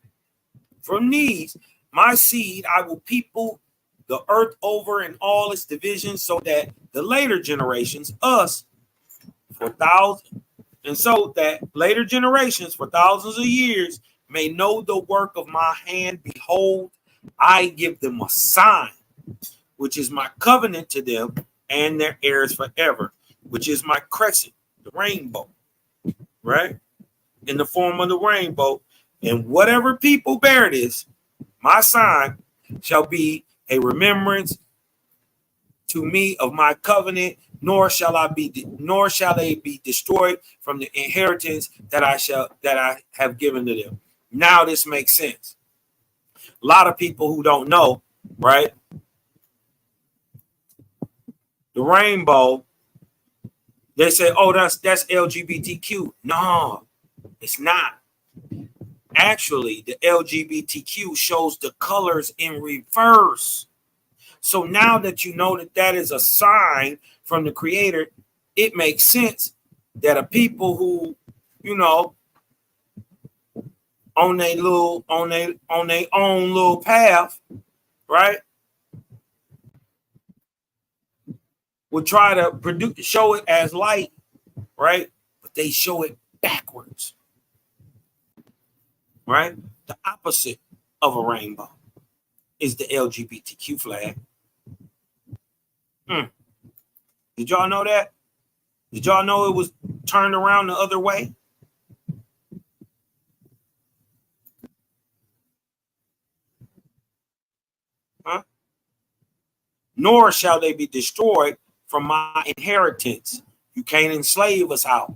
From these, my seed, I will people the earth over in all its divisions, so that the later generations, us, for thousands, and so that later generations for thousands of years may know the work of my hand. Behold, I give them a sign, which is my covenant to them and their heirs forever. which is my crescent, the rainbow, right? In the form of the rainbow. And whatever people bear this, my sign shall be a remembrance to me of my covenant, nor shall they be destroyed from the inheritance that I have given to them. Now this makes sense. A lot of people who don't know, right? The rainbow, they say, oh, that's LGBTQ. No, it's not. Actually, the LGBTQ shows the colors in reverse. So now that you know that that is a sign from the creator, it makes sense that a people who, you know, on their own little path, right, would try to show it as light, right? But they show it backwards, right? The opposite of a rainbow is the LGBTQ flag. Did y'all know that? Did y'all know it was turned around the other way? Huh? Nor shall they be destroyed from my inheritance. You can't enslave us out.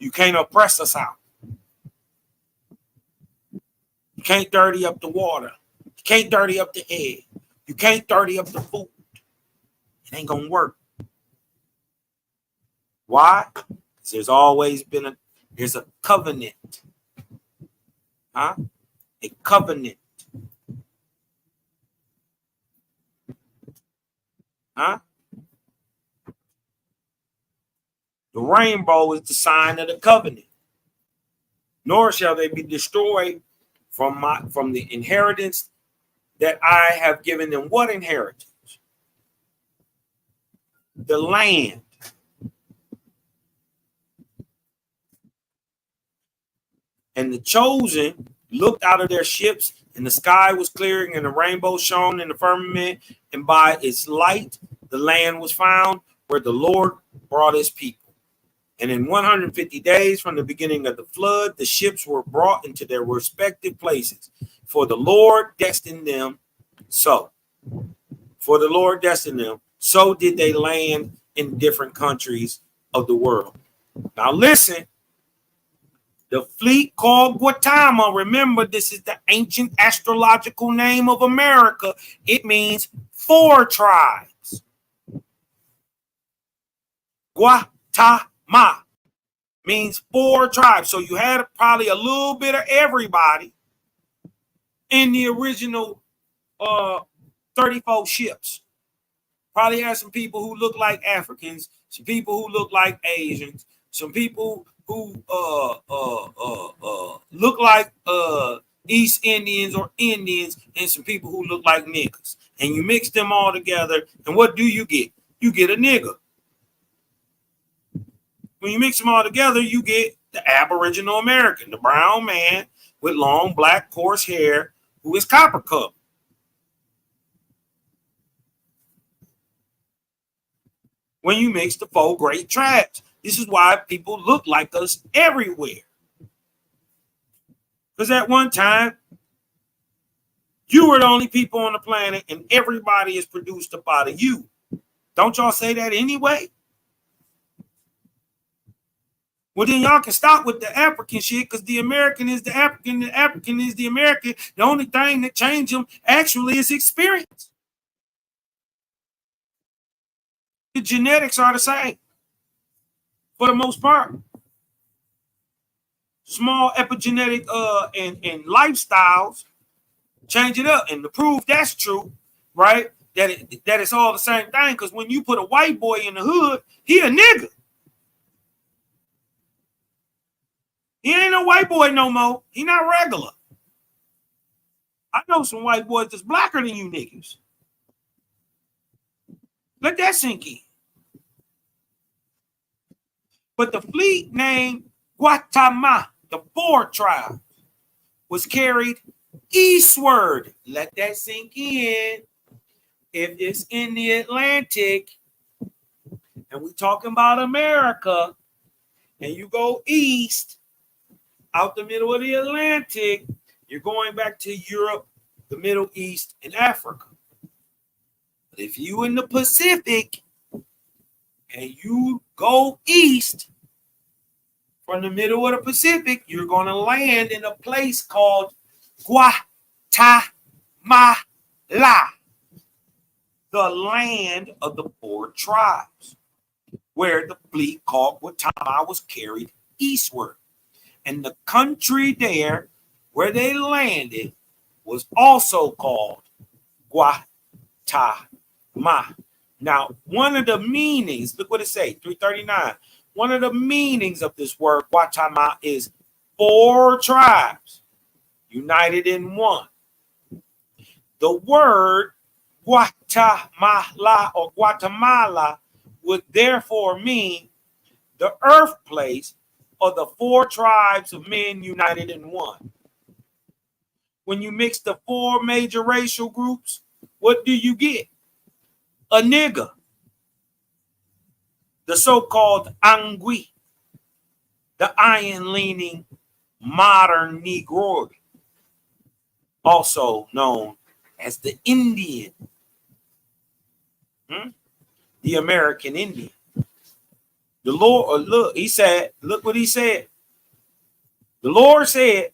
You can't oppress us out. You can't dirty up the water. You can't dirty up the air. You can't dirty up the food. It ain't gonna work. Why? Because there's always been there's a covenant. Huh? A covenant. Huh? The rainbow is the sign of the covenant. Nor shall they be destroyed from the inheritance that I have given them. What inheritance? The land. And the chosen looked out of their ships, and the sky was clearing, and the rainbow shone in the firmament, and by its light the land was found where the Lord brought his people. And in 150 days from the beginning of the flood, the ships were brought into their respective places. For the Lord destined them so. For the Lord destined them, so did they land in different countries of the world. Now listen, the fleet called Gautama, remember this is the ancient astrological name of America. It means 4 tribes. Gautama means 4 tribes. So you had probably a little bit of everybody in the original 34 ships. Probably had some people who look like Africans, some people who look like Asians, some people who look like East Indians or Indians, and some people who look like niggas. And you mix them all together, and what do you get? You get a nigga. When you mix them all together, you get the Aboriginal American, the brown man with long black coarse hair who is copper colored. When you mix the 4 great tribes, this is why people look like us everywhere. Because at one time, you were the only people on the planet, and everybody is produced up out of you. Don't y'all say that anyway? Well, then y'all can stop with the African shit, because the American is the African, the African is the American. The only thing that changed them actually is experience. The genetics are the same for the most part. Small epigenetic and lifestyles change it up. And to prove that's true, right, that it's all the same thing, because when you put a white boy in the hood, he a nigga. He ain't a white boy no more. He not regular. I know some white boys that's blacker than you niggas. Let that sink in. But the fleet named Gautama, the 4 tribes, was carried eastward. Let that sink in. If it's in the Atlantic and we talking about America, and you go east out the middle of the Atlantic, you're going back to Europe, the Middle East, and Africa. But if you in the Pacific and you go east from the middle of the Pacific, you're going to land in a place called Guatemala, the land of the 4 tribes, where the fleet called Guatemala was carried eastward. And the country there where they landed was also called Guatemala. Now, one of the meanings, look what it say, 339. One of the meanings of this word Guatemala is 4 tribes united in one. The word Guatemala or Guatemala would therefore mean the birthplace of the 4 tribes of men united in one. When you mix the 4 major racial groups, what do you get? A nigger, the so-called Angui, the iron-leaning modern Negro, also known as the Indian, the American Indian. The Lord, look, he said, look what he said. The Lord said,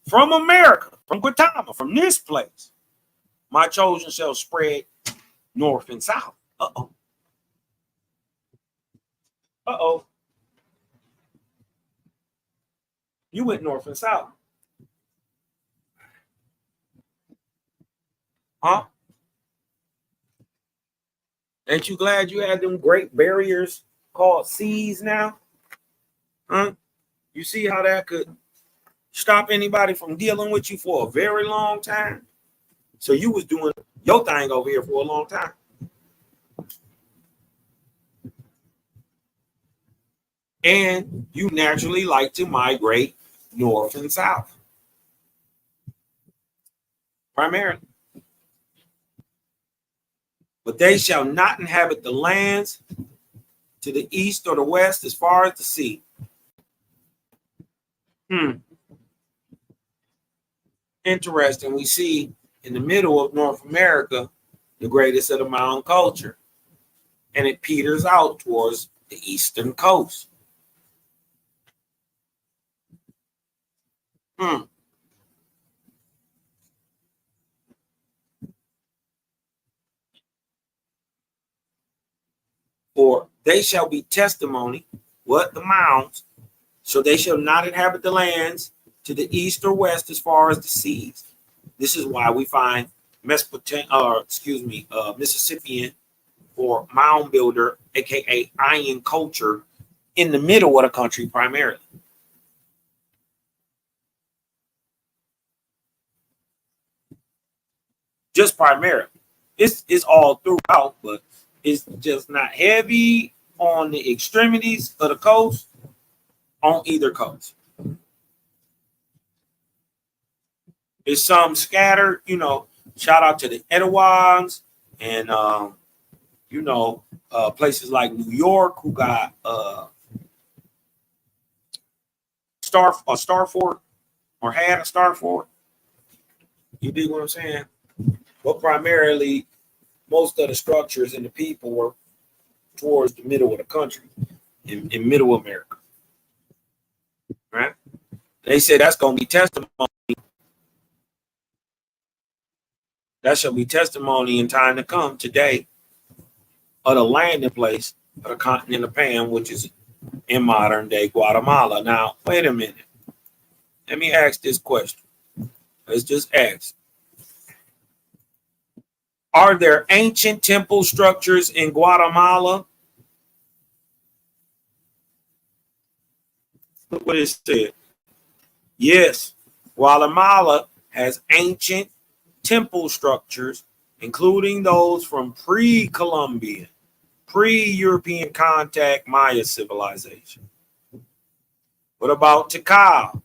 from America, from Guatemala, from this place, my chosen shall spread north and south. Uh-oh. Uh-oh. You went north and south. Huh? Ain't you glad you had them great barriers called seas now? Huh? You see how that could stop anybody from dealing with you for a very long time? So you was doing your thing over here for a long time. And you naturally like to migrate north and south. Primarily. But they shall not inhabit the lands to the east or the west as far as the sea. Interesting. We see in the middle of North America the greatest of the mountain culture. And it peters out towards the eastern coast. For they shall be testimony, what? The mounds. So they shall not inhabit the lands to the east or west as far as the seas. This is why we find Mississippian or mound builder, aka iron culture, in the middle of the country primarily. Just primarily. It's all throughout, but it's just not heavy on the extremities of the coast on either coast. There's some scattered, shout out to the Etowans and, places like New York who got Star Fort or had a Star Fort. You dig what I'm saying? But primarily, most of the structures and the people were towards the middle of the country, in middle America. Right? They say that's going to be testimony. That shall be testimony in time to come today of the landing place of the continent of Pan, which is in modern day Guatemala. Now, wait a minute. Let me ask this question. Let's just ask. Are there ancient temple structures in Guatemala? Look what it said. Yes, Guatemala has ancient temple structures, including those from pre-Columbian, pre-European contact Maya civilization. What about Tikal?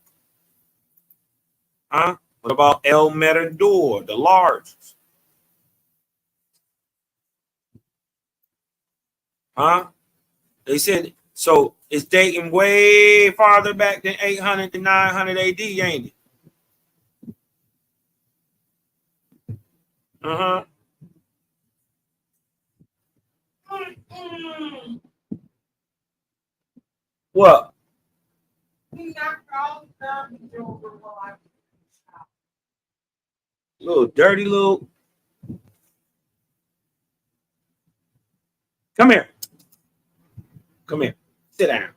Huh? What about El Matador, the largest? Huh? They said so. It's dating way farther back than 800 to 900 AD, ain't it? Uh huh. What? Little dirty little. Come here. Come here. Sit down.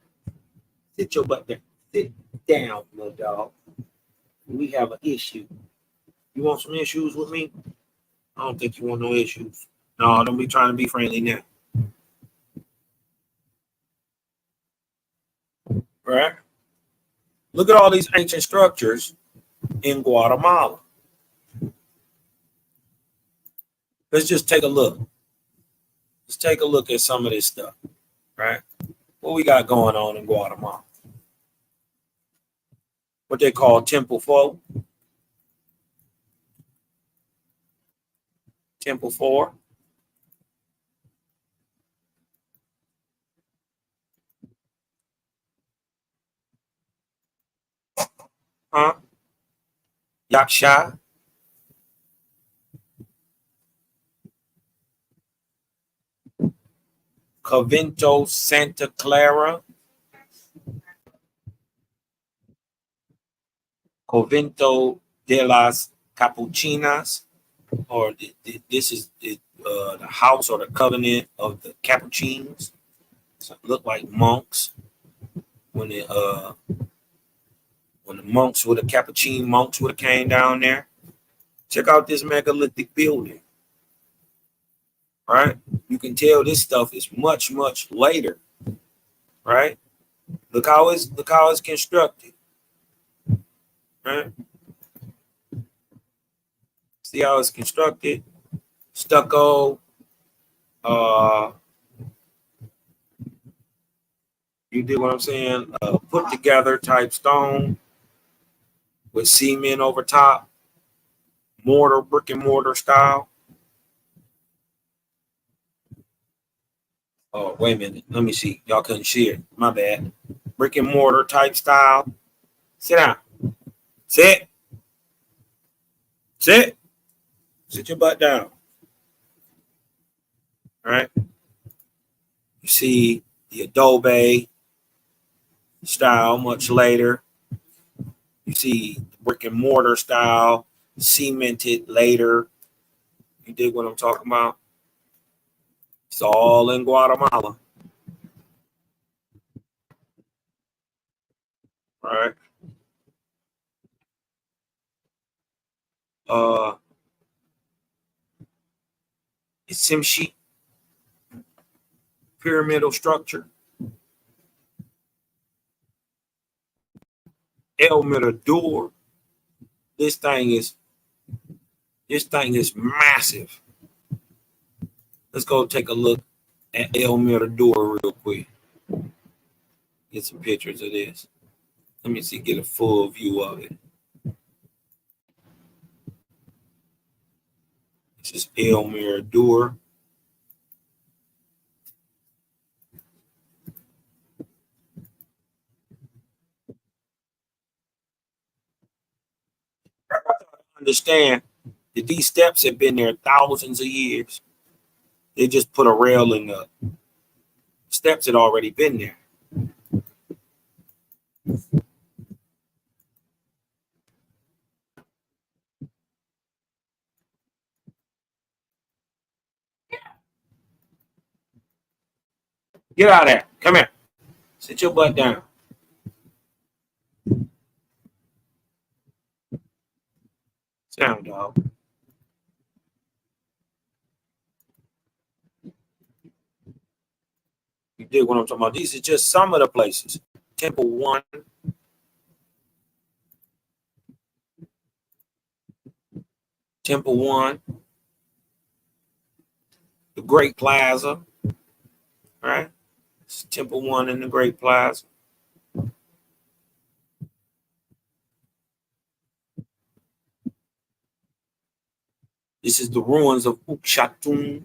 Sit your butt down. Sit down, little dog. We have an issue. You want some issues with me? I don't think you want no issues. No, don't be trying to be friendly now. Right? Look at all these ancient structures in Guatemala. Let's just take a look. Let's take a look at some of this stuff. Right? What we got going on in Guatemala? What they call Temple 4. Temple 4. Huh? Yaksha. Convento Santa Clara. Convento de las Capuchinas, or this is the house or the covenant of the Capuchins. So it look like monks when the monks with the Capuchin monks would have came down there. Check out this megalithic building. Right? You can tell this stuff is much, much later. Right? Look how it's constructed. Right? See how it's constructed? Stucco, you did what I'm saying? Put together type stone with cement over top, mortar, brick and mortar style. Oh, wait a minute. Let me see. Y'all couldn't see it. My bad. Brick and mortar type style. Sit down. Sit. Sit. Sit your butt down. All right. You see the adobe style much later. You see the brick and mortar style cemented later. You dig what I'm talking about? It's all in Guatemala. All right. Simshi pyramidal structure. El Mirador. This thing is massive. Let's go take a look at El Mirador real quick. Get some pictures of this. Let me see, get a full view of it. This is El Mirador. Understand that these steps have been there thousands of years. They just put a railing up. Steps had already been there. Get out of there. Come here. Sit your butt down. Sound dog. You dig what I'm talking about? These are just some of the places. Temple 1. Temple 1. The Great Plaza. All right? It's Temple 1 in the Great Plaza. This is the ruins of Ukchatun.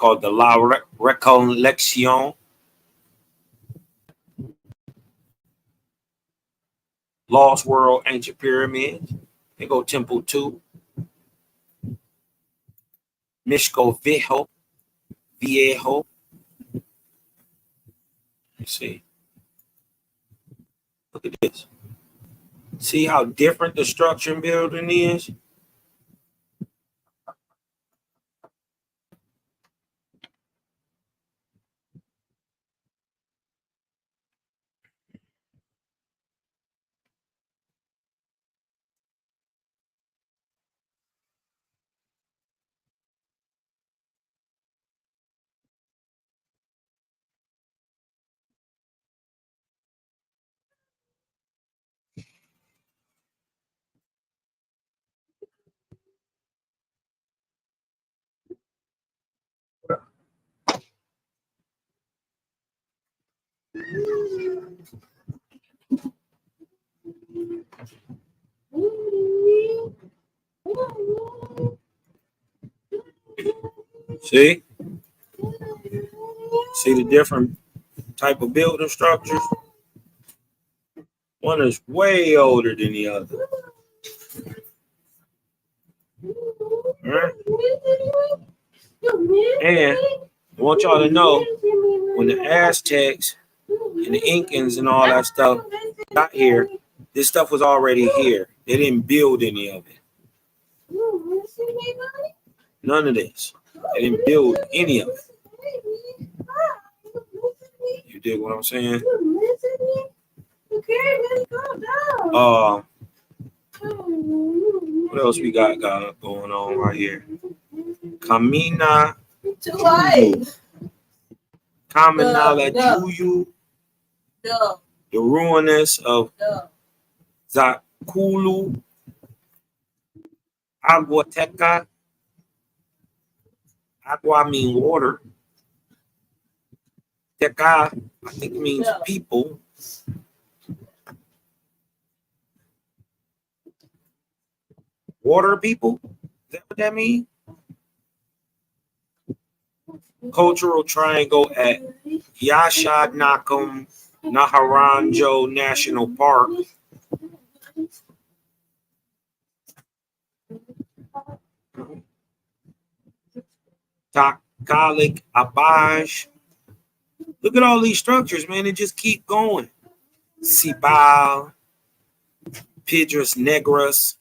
called the La Recollection. Lost World, Ancient Pyramids. They go Temple 2. Mishko Viejo. Let's see. Look at this. See how different the structure and building is? See? See the different type of building structures? One is way older than the other. All right? And I want y'all to know when the Aztecs and the Incans and all that stuff got here, this stuff was already here. They didn't build any of it. None of this. They didn't build any of it. You dig what I'm saying? What else we got going on right here? Camina Juyu, the ruins of Zakulu, Aguateca. Agua means water. Teca, I think it means people. Water people? Is that what that means? Cultural triangle at Yashadnakum Naharanjo National Park. Takalik Abaj. Look at all these structures, man. They just keep going. Cibal, Piedras Negras.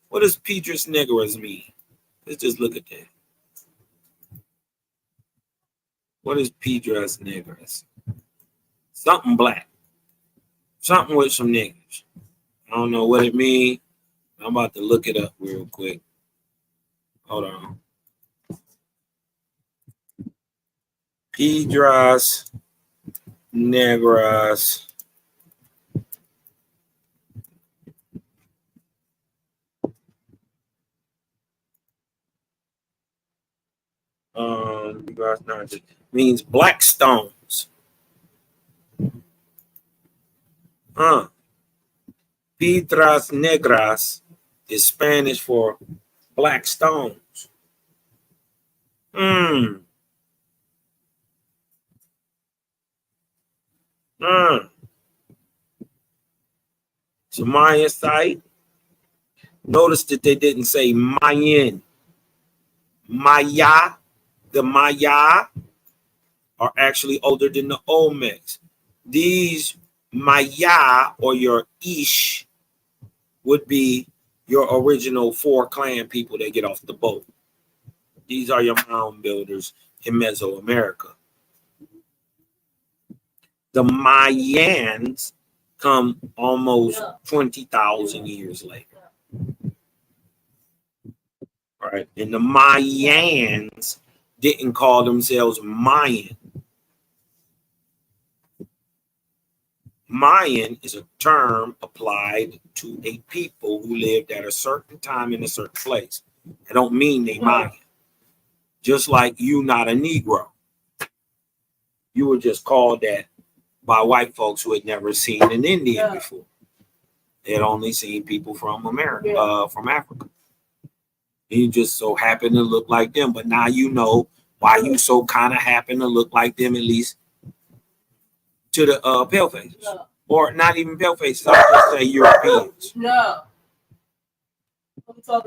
What does Piedras Negras mean? Let's just look at that. What is Piedras Negras? Something black. Something with some niggers. I don't know what it means. I'm about to look it up real quick. Hold on. Piedras Negras. Means black stones. Piedras Negras is Spanish for black stones. It's a Mayan site. Notice that they didn't say Mayan. Maya. The Maya are actually older than the Olmecs. These Maya or your Ish would be your original 4 clan people that get off the boat. These are your mound builders in Mesoamerica. The Mayans come almost 20,000 years later. All right. And the Mayans didn't call themselves Mayan. Mayan is a term applied to a people who lived at a certain time in a certain place. I don't mean they Mayan. Just like you not a Negro. You were just called that by white folks who had never seen an Indian before. They had only seen people from America, from Africa. You just so happen to look like them. But now you know Why you so kind of happen to look like them, at least to the pale faces, No. or not even pale faces? I'll just say Europeans. No.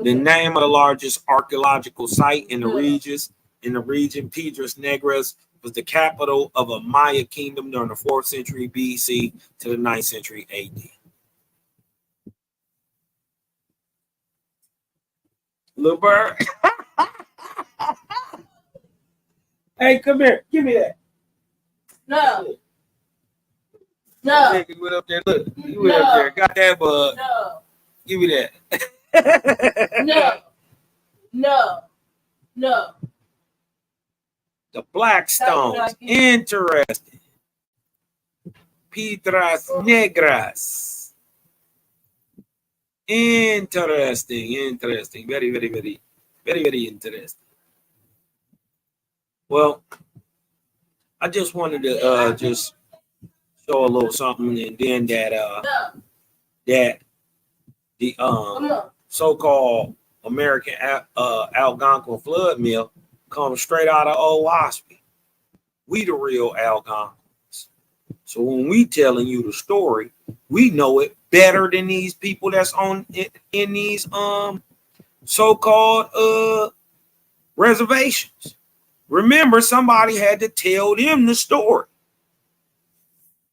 The name of the largest archaeological site in the No. region, Piedras Negras, was the capital of a Maya kingdom during the 4th century BC to the 9th century AD. Little bird. Hey, come here. Give me that. No. No. You went up there. Look. You went up there. Got that bug. No. Give me that. No. No. No. The black stones. Interesting. Piedras Negras. Interesting. Very, very, very, very, very interesting. Well, I just wanted to just show a little something, and then that the so-called American Algonquin flood mill comes straight out of Old Waspy. We the real Algonquins. So when we telling you the story, we know it better than these people that's on in these so-called reservations. Remember, somebody had to tell them the story.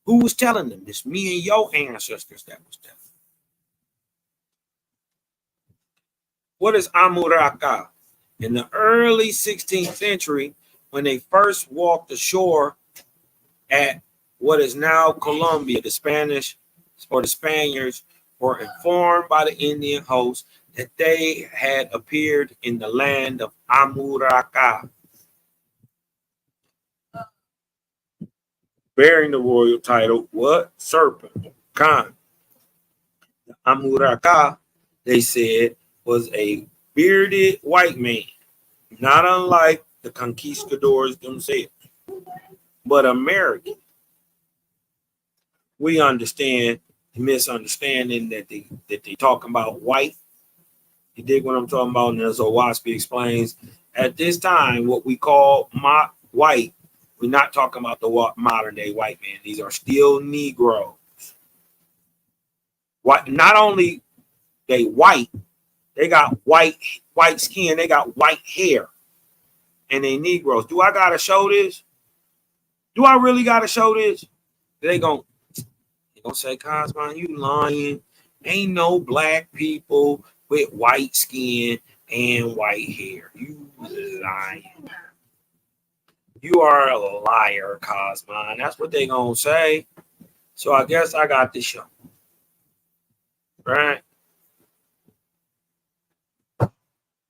Who was telling them this? Me and your ancestors that was telling. What is Amuraca? In the early 16th century, when they first walked ashore at what is now Colombia, the Spaniards were informed by the Indian host that they had appeared in the land of Amuraca, bearing the royal title, what? Serpent, Khan. The Amuraca, they said, was a bearded white man, not unlike the conquistadors themselves, but American. We understand the misunderstanding that they talking about white. You dig what I'm talking about? And as Owaspy explains, at this time, what we call white, we're not talking about the modern day white man. These are still Negroes. What? Not only they white, they got white skin, they got white hair, and they Negroes. Do I gotta show this? Do I really gotta show this? They gonna say, Cosmo, you lying. Ain't no black people with white skin and white hair. You lying. You are a liar, Cosmo. And that's what they gonna say. So I guess I got to show. Right?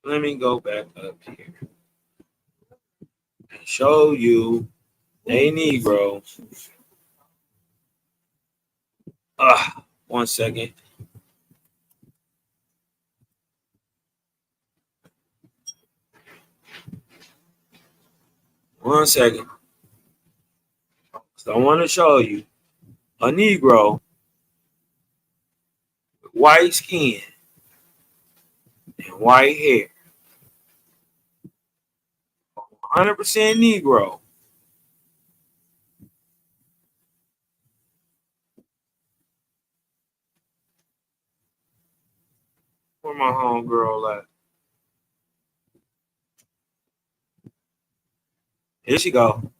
Let me go back up here and show you a Negro. 1 second. So I want to show you a Negro with white skin and white hair. 100% Negro. Where my homegirl at? Here she go.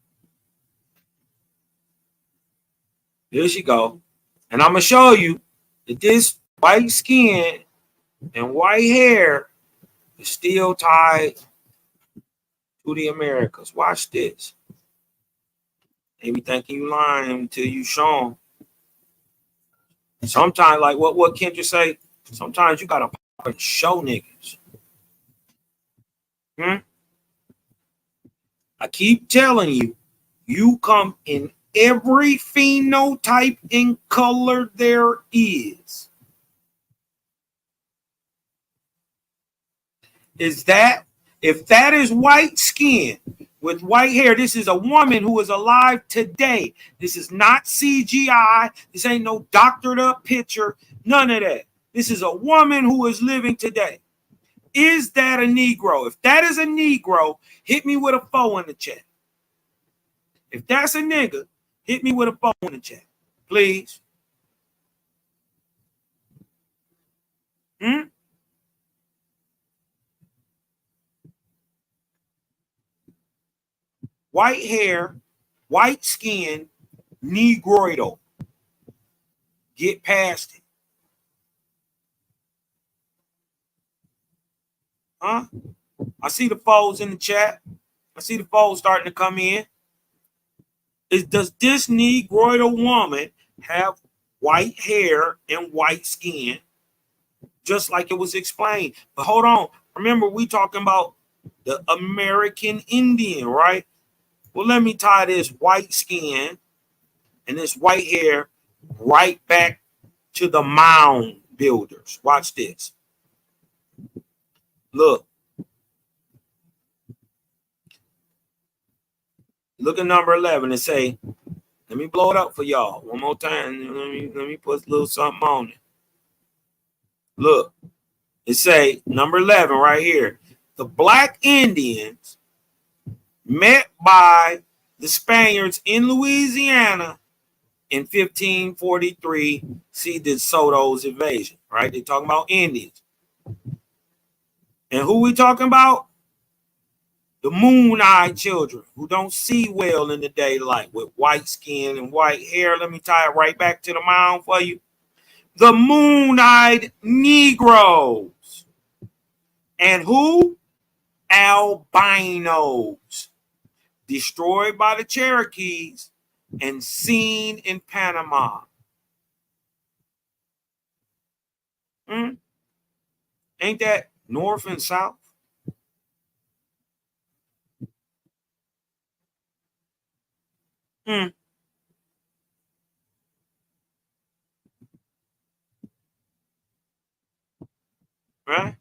Here she go. And I'm going to show you that this white skin and white hair is still tied to the Americas. Watch this. They be thinking you lying until you show them. Sometimes, like what Kendra say, sometimes you got to pop and show niggas. I keep telling you, you come in every phenotype and color there is. If that is white skin with white hair, this is a woman who is alive today. This is not CGI. This ain't no doctored up picture. None of that. This is a woman who is living today. Is that a Negro? If that is a Negro, hit me with a 4 in the chat. If that's a nigga, hit me with a 4 in the chat, please. White hair, white skin, Negroidal. Get past it. Huh? I see the foes in the chat. I see the foes starting to come in. Does this Negroidal woman have white hair and white skin? Just like it was explained. But hold on. Remember, we talking about the American Indian, right? Well, let me tie this white skin and this white hair right back to the mound builders. Watch this. Look. Look at number 11 and say, let me blow it up for y'all one more time. Let me put a little something on it. Look. It say number 11 right here. The black Indians met by the Spaniards in Louisiana in 1543. See the Soto's invasion, right? They're talking about Indians. And who we talking about? The moon-eyed children who don't see well in the daylight with white skin and white hair. Let me tie it right back to the mound for you. The moon-eyed Negroes. And who? Albinos. Destroyed by the Cherokees and seen in Panama. Ain't that north and south? Right?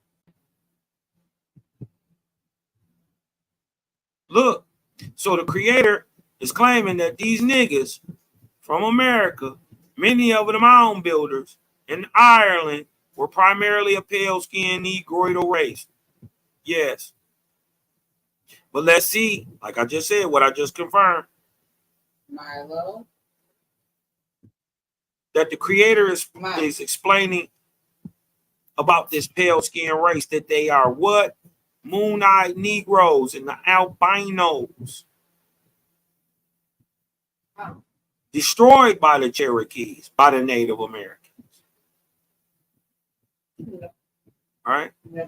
Look, so the creator is claiming that these niggas from America, many of them mound builders in Ireland, were primarily a pale-skinned Negroidal race. Yes. But let's see, like I just said, what I just confirmed. Milo. That the creator is explaining about this pale-skinned race, that they are what? Moon-eyed Negroes and the albinos. Oh. Destroyed by the Cherokees, by the Native Americans. Yeah. All right? Yeah.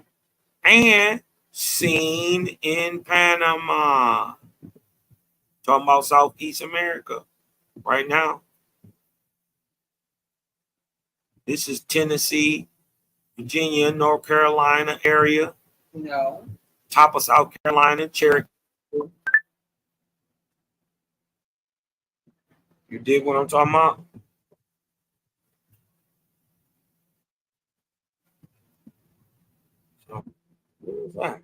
And seen in Panama. Talking about Southeast America right now. This is Tennessee, Virginia, North Carolina area. No. Top of South Carolina, Cherokee. You dig what I'm talking about? So, what is that?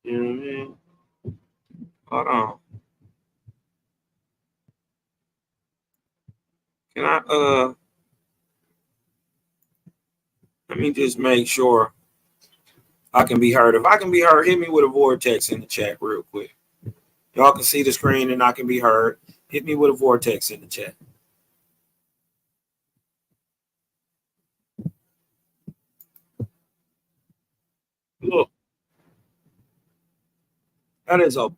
You know what I mean? Hold on. Can I let me just make sure I can be heard. If I can be heard, hit me with a vortex in the chat real quick. Y'all can see the screen and I can be heard. Hit me with a vortex in the chat. Look. That is a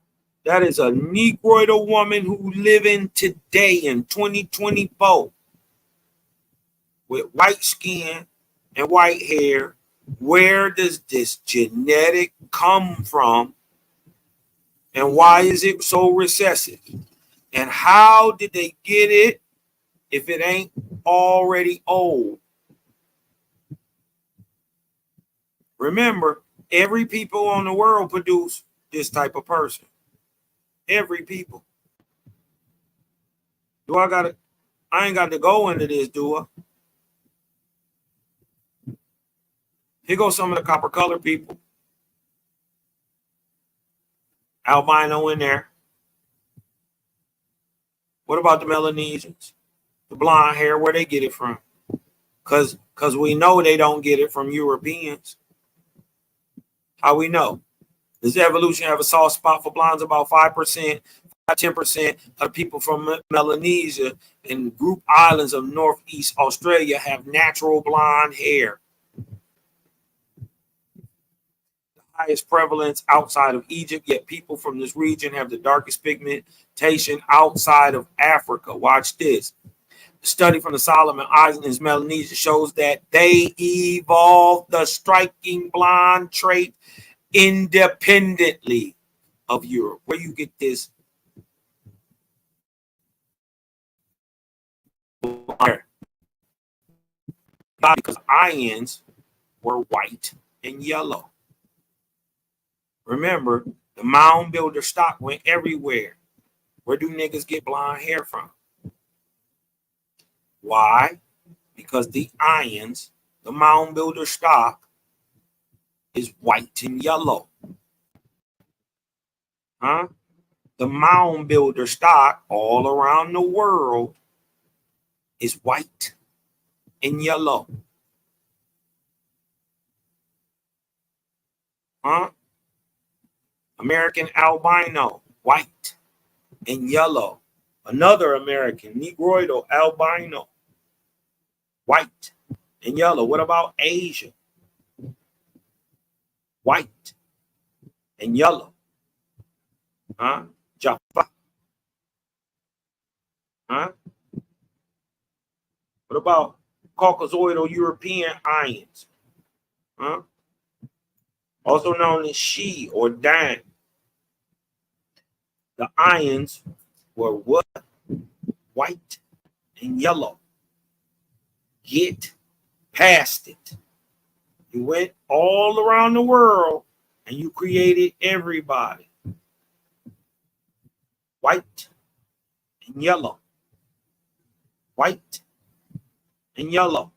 Negroidal woman who living today in 2024 with white skin and white hair. Where does this genetic come from? And why is it so recessive? And how did they get it if it ain't already old? Remember, every people on the world produce this type of person. Every people. I ain't got to go into this, do I? Here goes some of the copper color people. Albino in there. What about the Melanesians? The blonde hair, where they get it from? Cause we know they don't get it from Europeans. How we know? Does evolution have a soft spot for blondes? About 5%, 10% of people from Melanesia and group islands of Northeast Australia have natural blonde hair. The highest prevalence outside of Egypt, yet people from this region have the darkest pigmentation outside of Africa. Watch this. The study from the Solomon Islands, Melanesia, shows that they evolved the striking blonde trait independently of Europe. Where you get this? Because Ions were white and yellow. Remember, the mound builder stock went everywhere. Where do niggas get blonde hair from? Why? Because the Ions, the mound builder stock, is white and yellow. Huh? The mound builder stock all around the world is white and yellow. Huh? American albino, white and yellow. Another American, Negroidal albino, white and yellow. What about Asia? White and yellow. Huh? Jaffa. Huh? What about Caucasoidal European Ions? Huh? Also known as She or Dan. The Ions were what? White and yellow. Get past it. You went all around the world and you created everybody. White and yellow. White and yellow.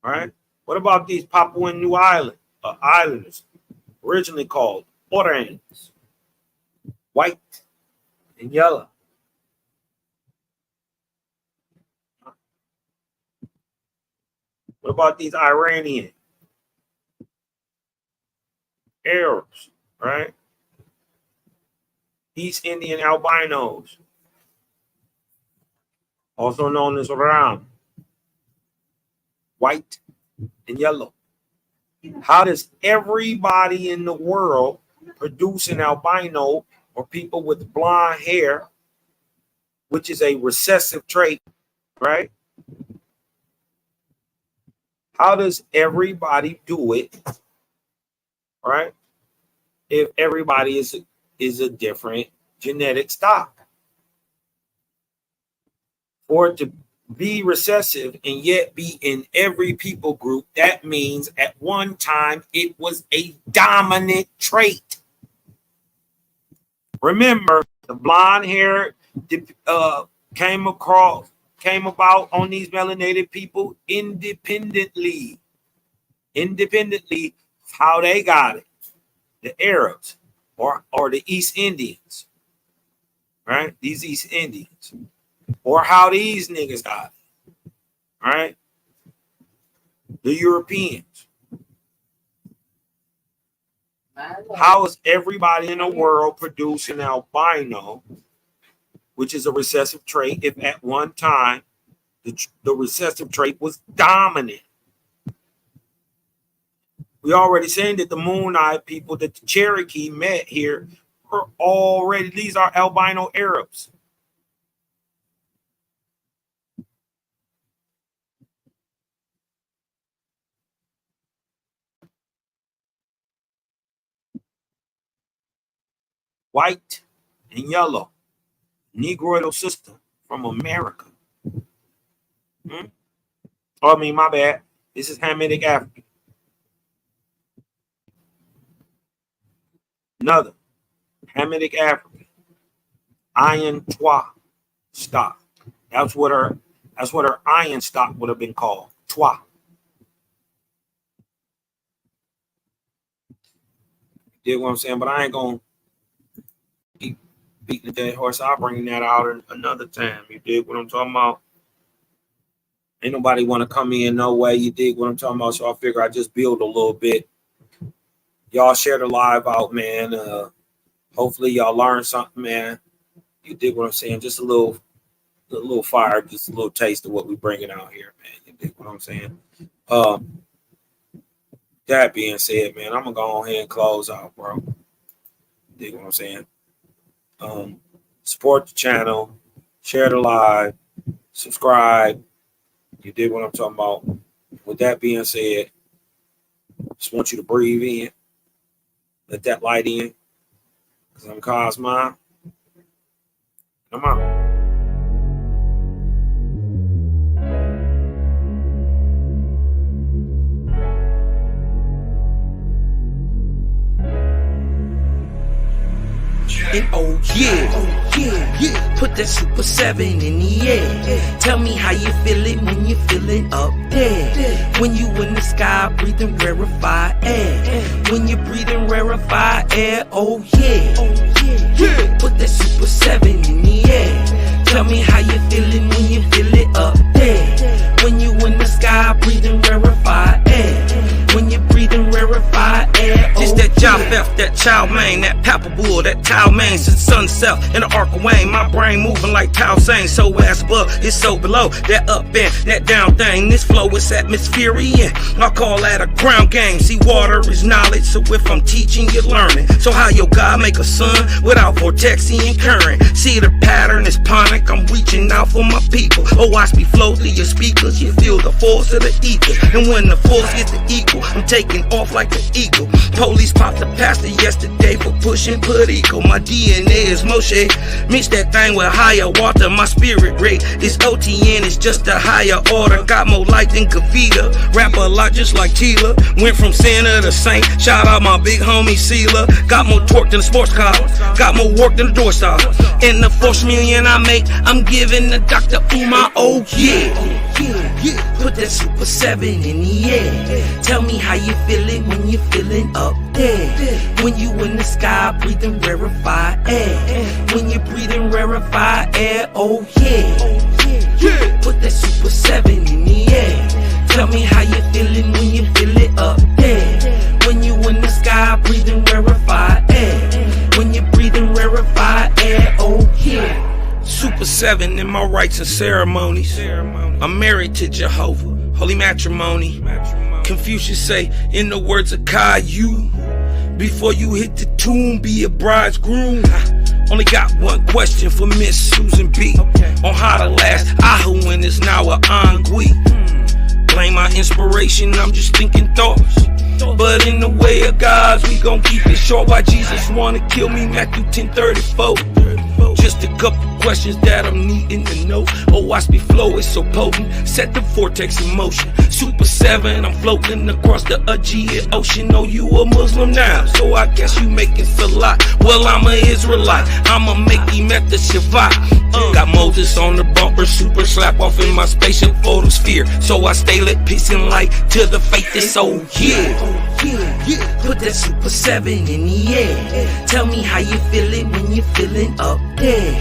All right. What about these Papua New Islanders, originally called Orangs? White and yellow. What about these Iranian Arabs, right? East Indian albinos, also known as Ram, white and yellow. How does everybody in the world produce an albino or people with blonde hair, which is a recessive trait, right? How does everybody do it, right? If everybody is a different genetic stock. For it to be recessive and yet be in every people group, that means at one time it was a dominant trait. Remember, the blonde hair came about on these melanated people independently. How they got it. The Arabs or the East Indians, right? These East Indians. Or how these niggas got it, right? The Europeans. How is everybody in the world producing albino, which is a recessive trait, if at one time the recessive trait was dominant? We already saying that the Moon-eyed people that the Cherokee met here were already, these are albino Arabs. White and yellow, Negroidal system from America. Oh, I mean, my bad. This is Hamitic African. Another Hamitic African, Iron Twa stock. That's what her iron stock would have been called. Twa. You dig what I'm saying? But I ain't gonna keep beating the dead horse. I'll bring that out another time. You dig what I'm talking about? Ain't nobody want to come in no way. You dig what I'm talking about? So I figure I just build a little bit. Y'all share the live out, man. Hopefully y'all learn something, man. You dig what I'm saying? Just a little fire, just a little taste of what we bringing out here, man. You dig what I'm saying? That being said, man, I'm gonna go ahead and close out, bro. You dig what I'm saying? Support the channel, share the live, subscribe. You dig what I'm talking about? With that being said, just want you to breathe in, let that light in, because I'm Cosmo. I'm out. And oh yeah, put that Super 7 in the air. Tell me how you feeling when you're feeling up there. When you in the sky breathing rarefied air. When you're breathing rarefied air, oh yeah. Put that Super 7 in the air. Tell me how you feeling when you feel it up there. When you in the sky breathing rarefied air. When you're breathing rarefied air, oh, it's that job theft, that chow mein, that papabull, that towel main, since sunset in the arc of Wayne. My brain moving like Tao saying, so ass above, it's so below. That up and that down thing, this flow is atmospherian. I call that a ground game. See, water is knowledge, so if I'm teaching, you're learning. So how your God make a sun without vortexing current? See, the pattern is panic, I'm reaching out for my people. Oh, watch me flow through your speakers, you feel the force of the ether. And when the force gets the equal, I'm taking off like an eagle. Police popped the pastor yesterday for pushing Puerto. My DNA is Moshe. Mix that thing with higher water. My spirit rate is OTN. It's just a higher order. Got more light than Kavita. Rap a lot just like Tila. Went from sinner to saint. Shout out my big homie Sela. Got more torque than a sports car. Got more work than a door star. And the 4 million I make, I'm giving the Dr. Umar. Oh yeah. Put that Super 7 in the air. Tell me how you feeling when you're feeling up there. When you in the sky breathing rarefied air. When you're breathing rarefied air, oh yeah. Put that Super 7 in the air. Tell me how you feeling when you feel it up there. When you in the sky breathing rarefied air. When you're breathing rarefied air, oh yeah. Super 7 in my rites and ceremonies. I'm married to Jehovah, holy matrimony. Confucius say, in the words of Caillou, before you hit the tomb, be a bridegroom. Only got one question for Miss Susan B. On how to last Ahu when it's now a Angui. Blame my inspiration, I'm just thinking thoughts. But in the way of God's, we gon' keep it short. Why Jesus wanna kill me, Matthew 10:34. Just a couple questions that I'm needing to know. Oh, watch me flow, it's so potent. Set the vortex in motion. Super 7, I'm floating across the Aegean Ocean. Oh, you a Muslim now, so I guess you making salat. Well, I'm an Israelite, I'ma make him at the Shabbat. Got Moses on the bumper, super slap off in my spaceship photosphere. So I stay lit, peace and light to the faith is so yeah. Put that Super 7 in the air. Tell me how you feeling when you're feeling up there.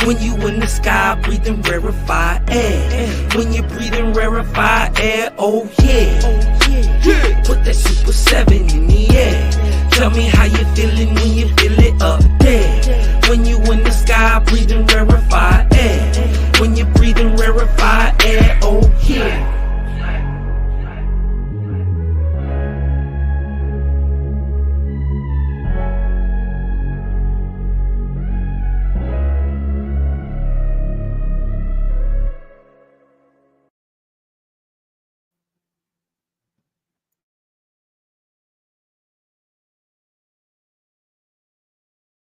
When you in the sky breathing rarefied air. When you're breathing rarefied air, oh yeah. Put that Super 7 in the air. Tell me how you feeling when you feel it